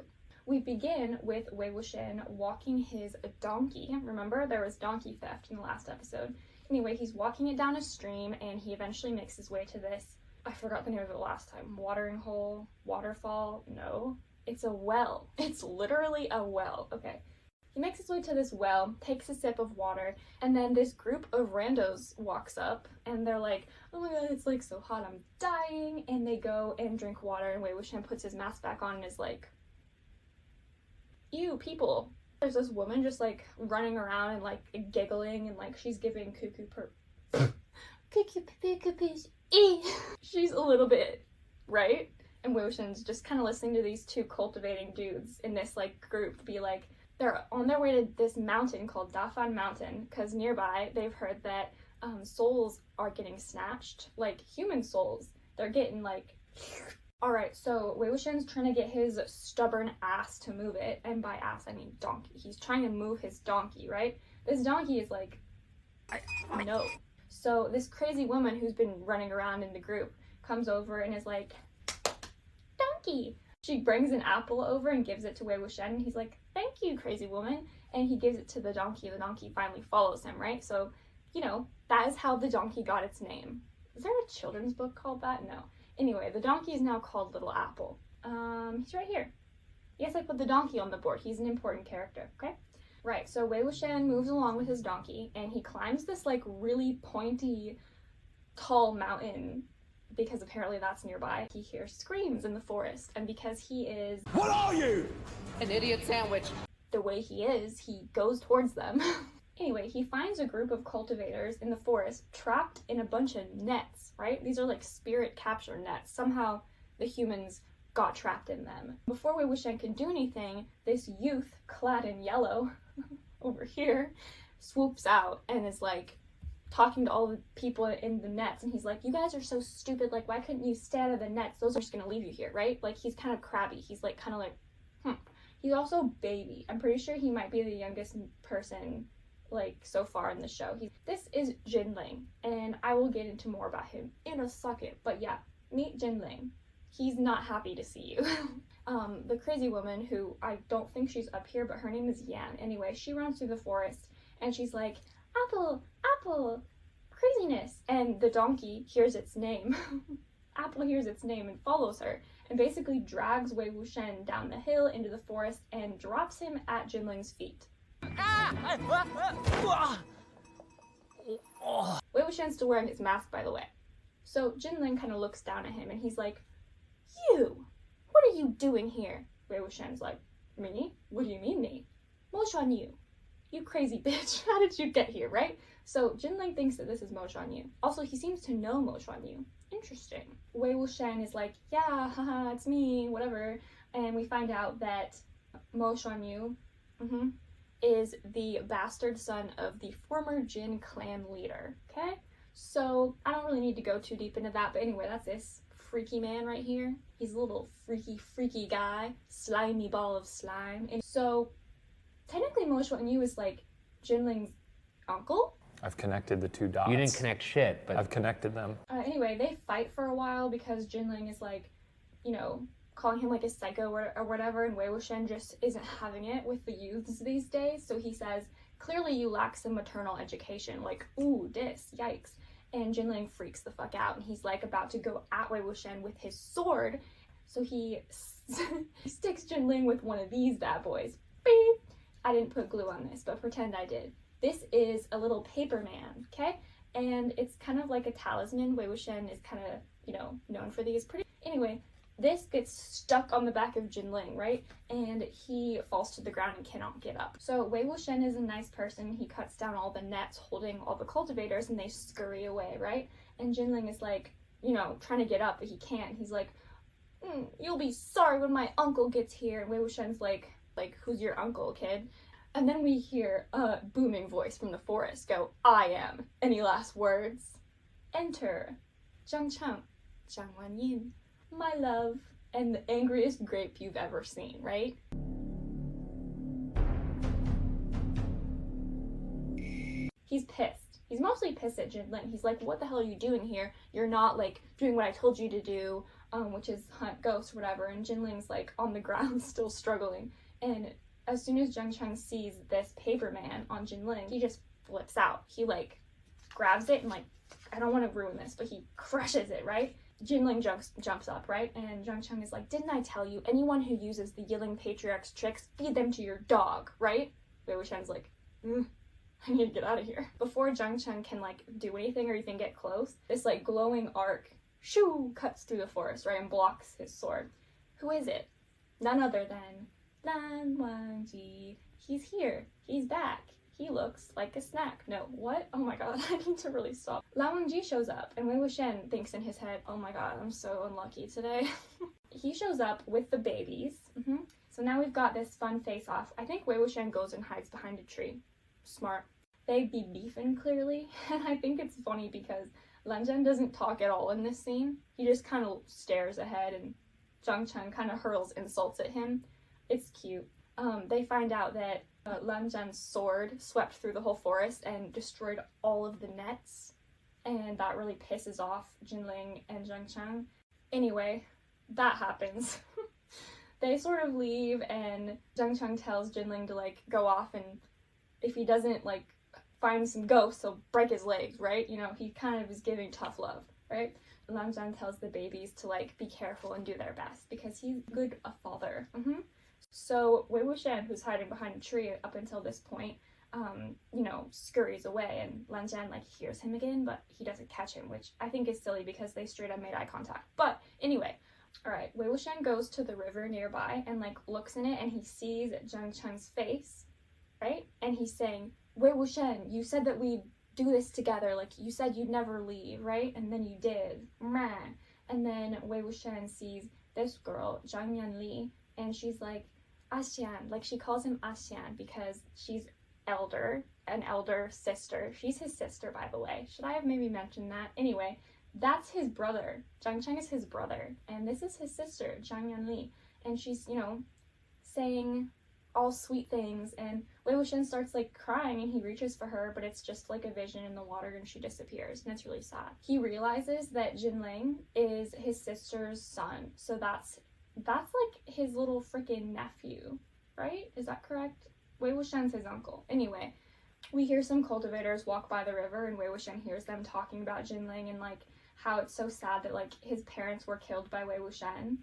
We begin with Wei Wuxian walking his donkey. Remember, there was donkey theft in the last episode. Anyway, he's walking it down a stream, and he eventually makes his way to this, I forgot the name of it last time, watering hole, waterfall, no, it's a well. It's literally a well, okay. He makes his way to this well, takes a sip of water, and then this group of randos walks up, and they're like, oh my god, it's like so hot, I'm dying, and they go and drink water, and Wei Wuxian puts his mask back on and is like, ew, people. There's this woman just like running around and like giggling, and like she's giving cuckoo she's a little bit, right? And Wei Wuxian's just kind of listening to these 2 cultivating dudes in this like group be like, they're on their way to this mountain called Dafan Mountain because nearby they've heard that souls are getting snatched, like human souls. They're getting like... Alright, so Wei Wuxian's trying to get his stubborn ass to move it, and by ass I mean donkey. He's trying to move his donkey, right? This donkey is like, no. So this crazy woman who's been running around in the group comes over and is like, donkey! She brings an apple over and gives it to Wei Wuxian, and he's like, thank you, crazy woman. And he gives it to the donkey. The donkey finally follows him, right? So, you know, that is how the donkey got its name. Is there a children's book called that? No. Anyway, the donkey is now called Little Apple. He's right here. Yes, I put the donkey on the board. He's an important character, okay? Right, so Wei Wuxian moves along with his donkey, and he climbs this, like, really pointy, tall mountain, because apparently that's nearby. He hears screams in the forest, and because he is... What are you? An idiot sandwich. The way he is, he goes towards them. Anyway, he finds a group of cultivators in the forest trapped in a bunch of nets, right? These are like spirit capture nets. Somehow the humans got trapped in them. Before Wei Wuxian can do anything, this youth clad in yellow over here swoops out and is like talking to all the people in the nets, and he's like, you guys are so stupid, like why couldn't you stay out of the nets? Those are just gonna leave you here, right? Like he's kind of crabby. He's like kind of like, He's also baby. I'm pretty sure he might be the youngest person like so far in the show. This is Jinling, and I will get into more about him in a second, but yeah, meet Jinling. He's not happy to see you. The crazy woman, who I don't think she's up here, but her name is Yan. Anyway, she runs through the forest and she's like, apple, apple, craziness, and the donkey hears its name. Apple hears its name and follows her, and basically drags Wei Wuxian down the hill into the forest and drops him at Jinling's feet. Wei Wuxian's still wearing his mask, by the way. So Jinling kind of looks down at him and he's like, you! What are you doing here? Wei Wuxian's like, me? What do you mean me? Mo Xuanyu. You crazy bitch. How did you get here, right? So Jinling thinks that this is Mo Xuanyu. Also, he seems to know Mo Xuanyu. Interesting. Wei Wuxian is like, yeah, haha, it's me, whatever. And we find out that Mo Xuanyu, is the bastard son of the former Jin clan leader, okay? So I don't really need to go too deep into that, but anyway, that's this freaky man right here. He's a little freaky guy, slimy ball of slime. And so technically Mo Xuanyu is like Jinling's uncle. I've connected the two dots. You didn't connect shit, but I've connected them. Anyway, they fight for a while because Jinling is like, you know, calling him like a psycho or whatever, and Wei Wuxian just isn't having it with the youths these days. So he says, clearly you lack some maternal education. Like, ooh, this, yikes. And Jinling freaks the fuck out, and he's like about to go at Wei Wuxian with his sword. So he sticks Jinling with one of these bad boys. Beep. I didn't put glue on this, but pretend I did. This is a little paper man, okay? And it's kind of like a talisman. Wei Wuxian is kind of, you know, known for these. Anyway, this gets stuck on the back of Jinling, right? And he falls to the ground and cannot get up. So Wei Wuxian is a nice person. He cuts down all the nets holding all the cultivators and they scurry away, right? And Jinling is like, you know, trying to get up, but he can't. He's like, you'll be sorry when my uncle gets here. And Wei Wuxian's like, who's your uncle, kid? And then we hear a booming voice from the forest go, I am. Any last words? Enter Zhang Cheng, Zhang Wanyin, my love, and the angriest grape you've ever seen, right? He's pissed. He's mostly pissed at Jinling. He's like, what the hell are you doing here? You're not, like, doing what I told you to do, which is hunt ghosts or whatever. And Jinling's, like, on the ground still struggling. And as soon as Zhang Cheng sees this paper man on Jinling, he just flips out. He, like, grabs it and, like, I don't want to ruin this, but he crushes it, right? Jinling jumps up, right? And Zhang Cheng is like, didn't I tell you, anyone who uses the Yiling Patriarch's tricks, feed them to your dog, right? Wei Wuxian's like, I need to get out of here. Before Zhang Cheng can, like, do anything or even get close, this, like, glowing arc, shoo, cuts through the forest, right? And blocks his sword. Who is it? None other than Lan Wangji. He's here. He's back. He looks like a snack. No, what? Oh my god, I need to really stop. Lan Wangji shows up, and Wei Wuxian thinks in his head, oh my god, I'm so unlucky today. He shows up with the babies. So now we've got this fun face-off. I think Wei Wuxian goes and hides behind a tree. Smart. they be beefing clearly, and I think it's funny because Lanzhan doesn't talk at all in this scene. He just kind of stares ahead, and Zhang Cheng kind of hurls insults at him. It's cute. They find out that Lanzhan's sword swept through the whole forest and destroyed all of the nets, and that really pisses off Jinling and Zhang Cheng. Anyway, that happens. They sort of leave, and Zhang Cheng tells Jinling to like go off, and if he doesn't like find some ghosts, he'll break his legs, right? You know, he kind of is giving tough love, right? Lanzhan tells the babies to like be careful and do their best because he's good a father. So Wei Wuxian, who's hiding behind a tree up until this point, you know, scurries away, and Lanzhan like hears him again, but he doesn't catch him, which I think is silly because they straight up made eye contact. But anyway, alright, Wei Wuxian goes to the river nearby and like looks in it, and he sees Zhang Cheng's face, right? And he's saying, Wei Wuxian, you said that we'd do this together, like you said you'd never leave, right? And then you did. Meh. And then Wei Wuxian sees this girl, Zhang Yanli, and she's like, Xian, like she calls him Xian because she's an elder sister. She's his sister, by the way. Should I have maybe mentioned that? Anyway, that's his brother. Zhang Cheng is his brother, and this is his sister, Zhang Yanli, and she's, you know, saying all sweet things, and Wei Wuxian starts like crying, and he reaches for her, but it's just like a vision in the water, and she disappears, and it's really sad. He realizes that Jinling is his sister's son, so that's like his little freaking nephew, right? Is that correct? Wei Wuxian's his uncle. Anyway, we hear some cultivators walk by the river, and Wei Wuxian hears them talking about Jinling and like how it's so sad that like his parents were killed by Wei Wuxian.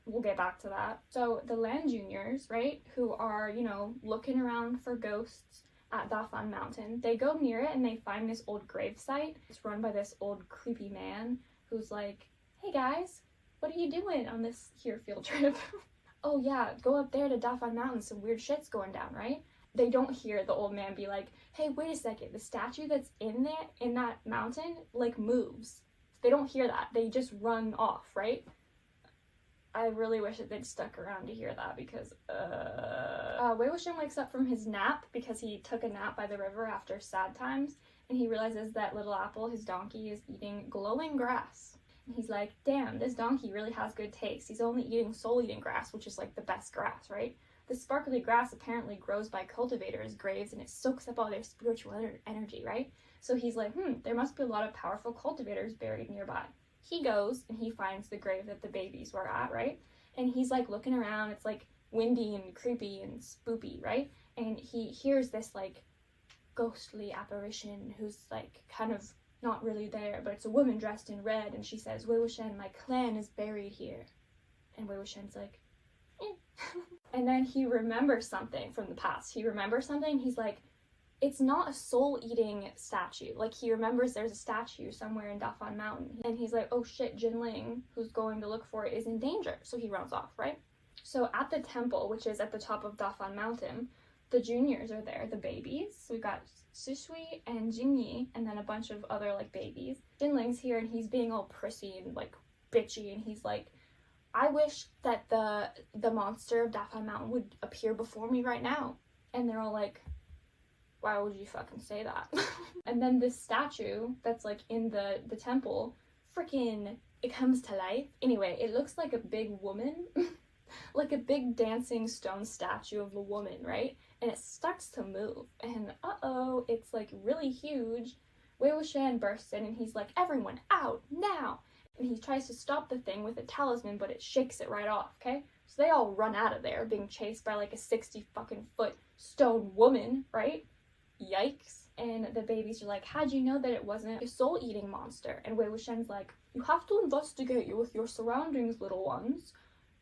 We'll get back to that. So the Lan Juniors, right, who are, you know, looking around for ghosts at Dafan Mountain, they go near it and they find this old gravesite. It's run by this old creepy man who's like, hey guys, what are you doing on this here field trip? Oh yeah, go up there to Dafan Mountain, some weird shit's going down, right? They don't hear the old man be like, hey, wait a second, the statue that's in that mountain, like, moves. They don't hear that. They just run off, right? I really wish that they'd stuck around to hear that because, Wei Wuxian wakes up from his nap because he took a nap by the river after sad times, and he realizes that Little Apple, his donkey, is eating glowing grass. And he's like, damn, this donkey really has good taste. He's only eating soul-eating grass, which is like the best grass, right? The sparkly grass apparently grows by cultivators' graves, and it soaks up all their spiritual energy, right? So he's like, there must be a lot of powerful cultivators buried nearby. He goes and he finds the grave that the babies were at, right? And he's like looking around. It's like windy and creepy and spoopy, right? And he hears this like ghostly apparition who's like kind of not really there, but it's a woman dressed in red, and she says, Wei Wuxian, my clan is buried here. And Wei Wuxian's like, And then he remembers something from the past. He remembers something. He's like, it's not a soul-eating statue. Like, he remembers there's a statue somewhere in Dafan Mountain. And he's like, oh shit, Jinling, who's going to look for it, is in danger. So he runs off, right? So at the temple, which is at the top of Dafan Mountain, the juniors are there, the babies. So we've got Sishui and Jingyi, and then a bunch of other, like, babies. Jinling's here, and he's being all prissy and, like, bitchy, and he's like, I wish that the monster of Dafan Mountain would appear before me right now. And they're all like, why would you fucking say that? And then this statue that's like in the temple, freaking, it comes to life. Anyway, it looks like a big woman, like a big dancing stone statue of a woman, right? And it starts to move, and uh-oh, it's like really huge. Wei Wuxian bursts in, and he's like, everyone out, now! And he tries to stop the thing with a talisman, but it shakes it right off, okay? So they all run out of there, being chased by like a 60 fucking foot stone woman, right? Yikes. And the babies are like, how'd you know that it wasn't a soul-eating monster? And Wei Wuxian's like, you have to investigate you with your surroundings, little ones.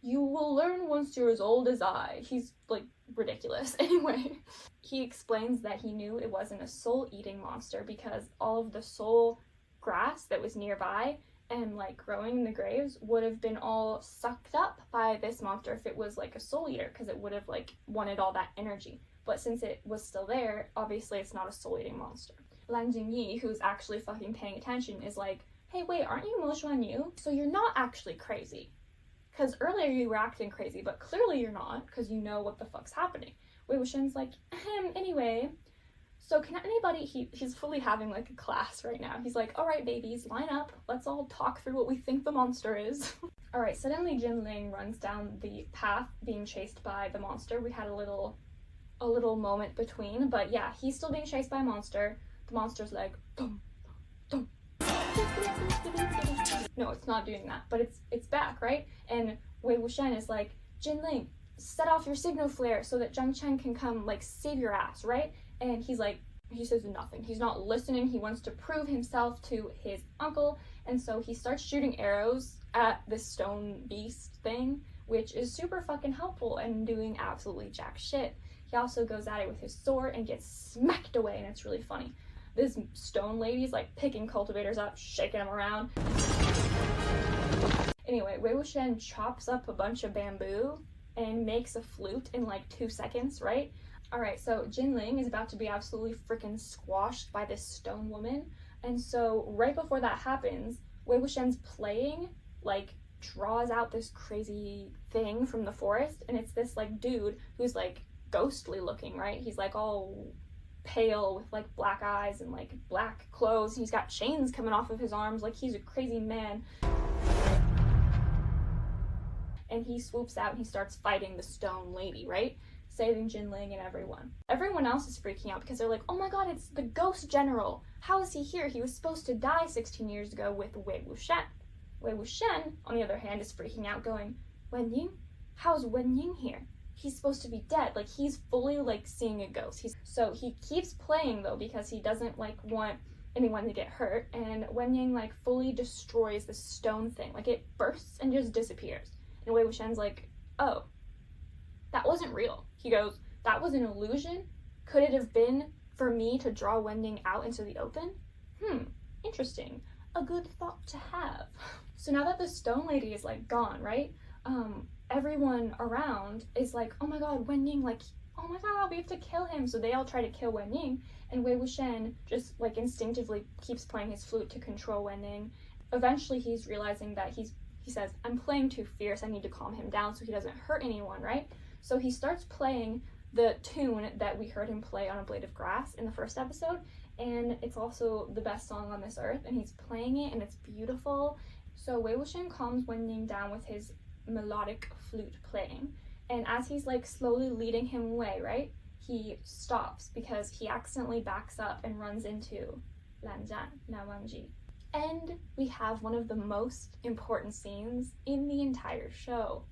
You will learn once you're as old as I. He's like ridiculous. Anyway, he explains that he knew it wasn't a soul-eating monster because all of the soul grass that was nearby and like growing in the graves would have been all sucked up by this monster if it was like a soul eater, because it would have like wanted all that energy. But since it was still there, obviously it's not a soul eating monster. Lan Jingyi, who's actually fucking paying attention, is like, hey wait, aren't you Mo Yu? So you're not actually crazy. Because earlier you were acting crazy, but clearly you're not, because you know what the fuck's happening. Wei Wuxian's like, anyway, So can anybody, he's fully having like a class right now. He's like, all right, babies, line up. Let's all talk through what we think the monster is. All right, suddenly Jinling runs down the path being chased by the monster. We had a little moment between, but yeah, he's still being chased by a monster. The monster's like, dum, dum. No, it's not doing that, but it's back, right? And Wei Wuxian is like, Jinling, set off your signal flare so that Zhang Chen can come like save your ass, right? And he's like, he says nothing. He's not listening. He wants to prove himself to his uncle, and so he starts shooting arrows at this stone beast thing, which is super fucking helpful and doing absolutely jack shit. He also goes at it with his sword and gets smacked away, and it's really funny. This stone lady's like picking cultivators up, shaking them around. Anyway, Wei Wuxian chops up a bunch of bamboo and makes a flute in like 2 seconds, right? Alright, so Jinling is about to be absolutely freaking squashed by this stone woman, and so right before that happens, Wei Wuxian's playing, like, draws out this crazy thing from the forest, and it's this, like, dude who's, like, ghostly looking, right? He's, like, all pale with, like, black eyes and, like, black clothes. He's got chains coming off of his arms, like, he's a crazy man. And he swoops out and he starts fighting the stone lady, right? Saving Jinling and everyone. Everyone else is freaking out because they're like, oh my god, it's the ghost general. How is he here? He was supposed to die 16 years ago with Wei Wuxian. Wei Wuxian, on the other hand, is freaking out going, Wenying? How's Wenying here? He's supposed to be dead. Like, he's fully, like, seeing a ghost. So he keeps playing, though, because he doesn't, like, want anyone to get hurt. And Wenying, like, fully destroys the stone thing. Like, it bursts and just disappears. And Wei Wuxian's like, oh, that wasn't real. He goes, that was an illusion? Could it have been for me to draw Wenying out into the open? Interesting. A good thought to have. So now that the stone lady is like gone, right? Everyone around is like, oh my god, Wenying, like, oh my god, we have to kill him. So they all try to kill Wenying, and Wei Wuxian just like instinctively keeps playing his flute to control Wenying. Eventually he's realizing that he says, I'm playing too fierce, I need to calm him down so he doesn't hurt anyone, right? So he starts playing the tune that we heard him play on A Blade of Grass in the first episode, and it's also the best song on this earth, and he's playing it, and it's beautiful. So Wei Wuxian calms Wenying down with his melodic flute playing, and as he's like slowly leading him away, right, he stops because he accidentally backs up and runs into Lanzhan, Wangji. And we have one of the most important scenes in the entire show.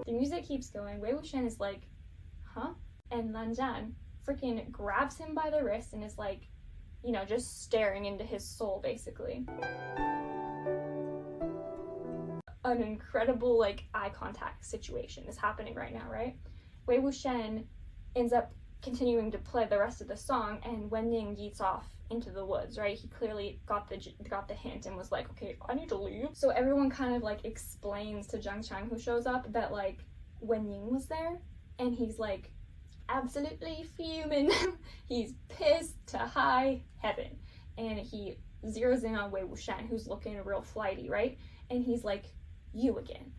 The music keeps going. Wei Wuxian is like, huh? And Lanzhan freaking grabs him by the wrist and is like, you know, just staring into his soul, basically. An incredible, like, eye contact situation is happening right now, right? Wei Wuxian ends up continuing to play the rest of the song, and Wenying yeets off into the woods, right? He clearly got the hint and was like, okay, I need to leave. So everyone kind of like explains to Zhang Chang, who shows up, that like Wenying was there, and he's like absolutely fuming. He's pissed to high heaven, and he zeroes in on Wei Wuxian, who's looking real flighty, right? And he's like, you again,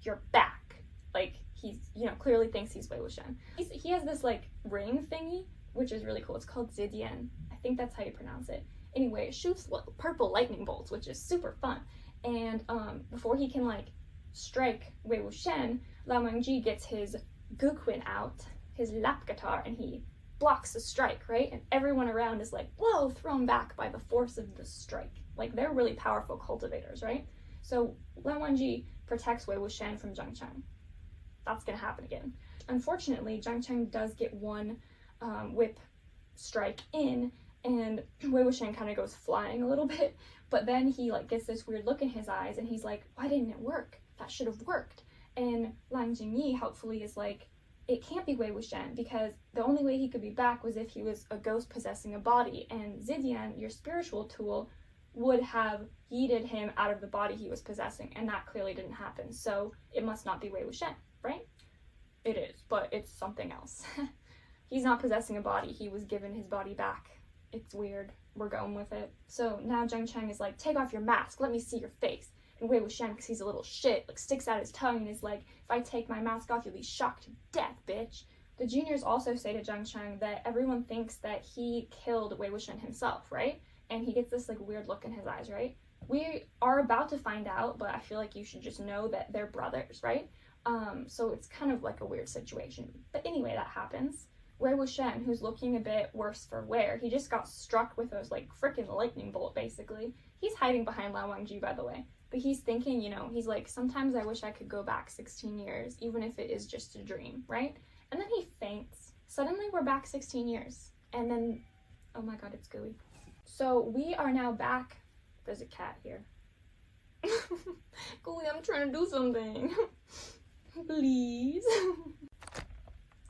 you're back. Like, he's, you know, clearly thinks he's Wei Wuxian. He has this like ring thingy, which is really cool. It's called Zidian. I think that's how you pronounce it. Anyway, it shoots purple lightning bolts, which is super fun. And before he can like strike Wei Wuxian, Lao Mengji gets his guqin out, his lap guitar, and he blocks the strike, right? And everyone around is like, whoa, thrown back by the force of the strike. Like, they're really powerful cultivators, right? So Lan Wangji protects Wei Wuxian from Zhang Chang. That's gonna happen again. Unfortunately, Zhang Chang does get one whip strike in, and Wei Wuxian kind of goes flying a little bit, but then he like gets this weird look in his eyes, and he's like, why didn't it work? That should have worked. And Lang Jingyi helpfully is like, it can't be Wei Wuxian, because the only way he could be back was if he was a ghost possessing a body, and Zidian, your spiritual tool, would have yeeted him out of the body he was possessing, and that clearly didn't happen, so it must not be Wei Wuxian, right? It is, but it's something else. He's not possessing a body, he was given his body back. It's weird. we're going with it. So now Zheng Cheng is like, take off your mask, let me see your face. And Wei Wuxian, because he's a little shit, like sticks out his tongue and is like, if I take my mask off, you'll be shocked to death, bitch. The juniors also say to Zheng Cheng that everyone thinks that he killed Wei Wuxian himself, right? And he gets this like weird look in his eyes, right? We are about to find out, but I feel like you should just know that they're brothers, right? So it's kind of like a weird situation. But anyway, that happens. Wei Wuxian, who's looking a bit worse for wear, he just got struck with those like freaking lightning bolt, basically. He's hiding behind Lan Wangji, by the way. But he's thinking, you know, he's like, sometimes I wish I could go back 16 years, even if it is just a dream, right? And then he faints. Suddenly we're back 16 years. And then, oh my god, it's gooey. So we are now back. There's a cat here. Gooey, I'm trying to do something. Please.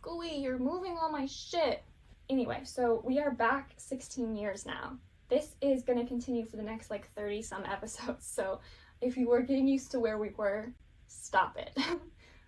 Gooey, you're moving all my shit. Anyway, so we are back 16 years now. This is going to continue for the next like 30 some episodes. So if you were getting used to where we were, stop it.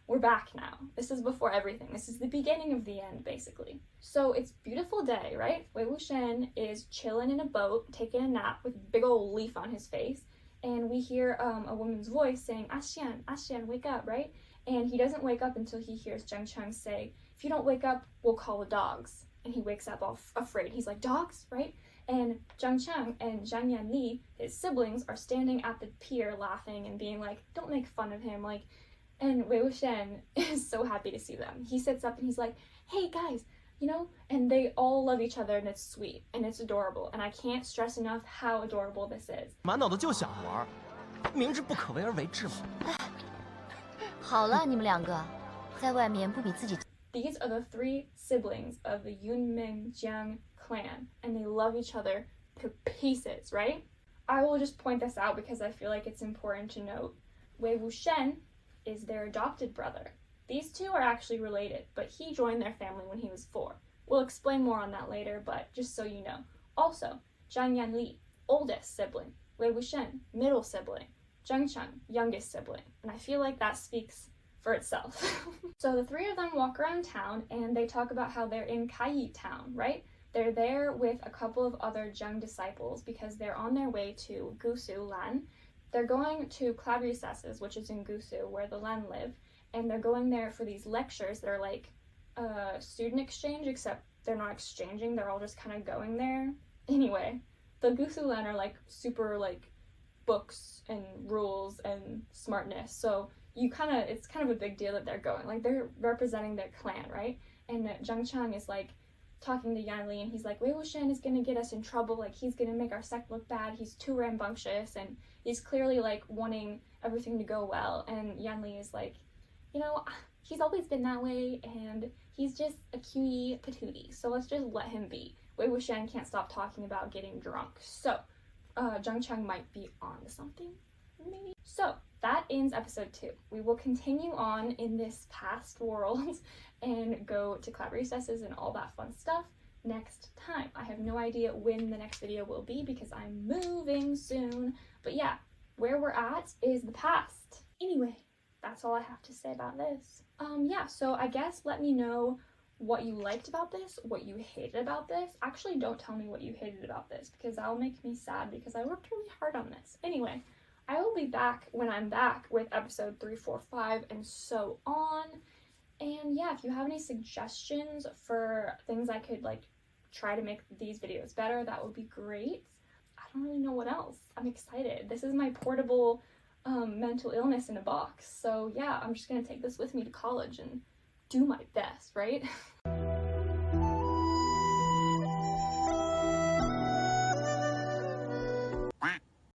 We're back now. This is before everything. This is the beginning of the end, basically. So it's beautiful day, right? Wei Wuxian is chilling in a boat, taking a nap with a big old leaf on his face. And we hear a woman's voice saying, Xian, Xian, wake up, right? And he doesn't wake up until he hears Zheng Cheng say, if you don't wake up, we'll call the dogs. And he wakes up all afraid. He's like, dogs, right? And Zheng Cheng and Zhang Yanli, his siblings, are standing at the pier laughing and being like, don't make fun of him, like. And Wei Wuxian is so happy to see them. He sits up and he's like, hey guys, you know, and they all love each other and it's sweet and it's adorable. And I can't stress enough how adorable this is. 满脑子就想玩，明知不可为而为之嘛。好了，你们两个，在外面不比自己。 These are the three siblings of the Yunmengjiang clan, and they love each other to pieces, right? I will just point this out because I feel like it's important to note. Wei Wuxian is their adopted brother. These two are actually related, but he joined their family when he was 4. We'll explain more on that later, but just so you know. Also, Zhang Yanli, oldest sibling. Wei Wuxian, middle sibling. Zheng Cheng, youngest sibling. And I feel like that speaks for itself. So the three of them walk around town and they talk about how they're in Kaiyi town, right? They're there with a couple of other Zheng disciples because they're on their way to Gusu Lan. They're going to Cloud Recesses, which is in Gusu, where the Lan live, and they're going there for these lectures that are like student exchange, except they're not exchanging, they're all just kind of going there. Anyway, the Gusu Lan are like super like books and rules and smartness, so it's kind of a big deal that they're going. Like, they're representing their clan, right? And Zheng Cheng is like talking to Yanli and he's like, Wei Wuxian is gonna get us in trouble, like he's gonna make our sect look bad, he's too rambunctious, and he's clearly like wanting everything to go well. And Yanli is like, you know, he's always been that way and he's just a cutie patootie, so let's just let him be. Wei Wuxian can't stop talking about getting drunk, so Zheng Cheng might be on to something, maybe. So that ends episode 2. We will continue on in this past world and go to Cloud Recesses and all that fun stuff next time. I have no idea when the next video will be because I'm moving soon. But yeah, where we're at is the past. Anyway, that's all I have to say about this. Yeah, so I guess let me know what you liked about this, what you hated about this. Actually, don't tell me what you hated about this because that'll make me sad because I worked really hard on this. Anyway, I will be back when I'm back with episode 3, 4, 5, and so on. And yeah, if you have any suggestions for things I could like try to make these videos better, that would be great. I don't really know what else. I'm excited. This is my portable mental illness in a box. So yeah, I'm just gonna take this with me to college and do my best, right?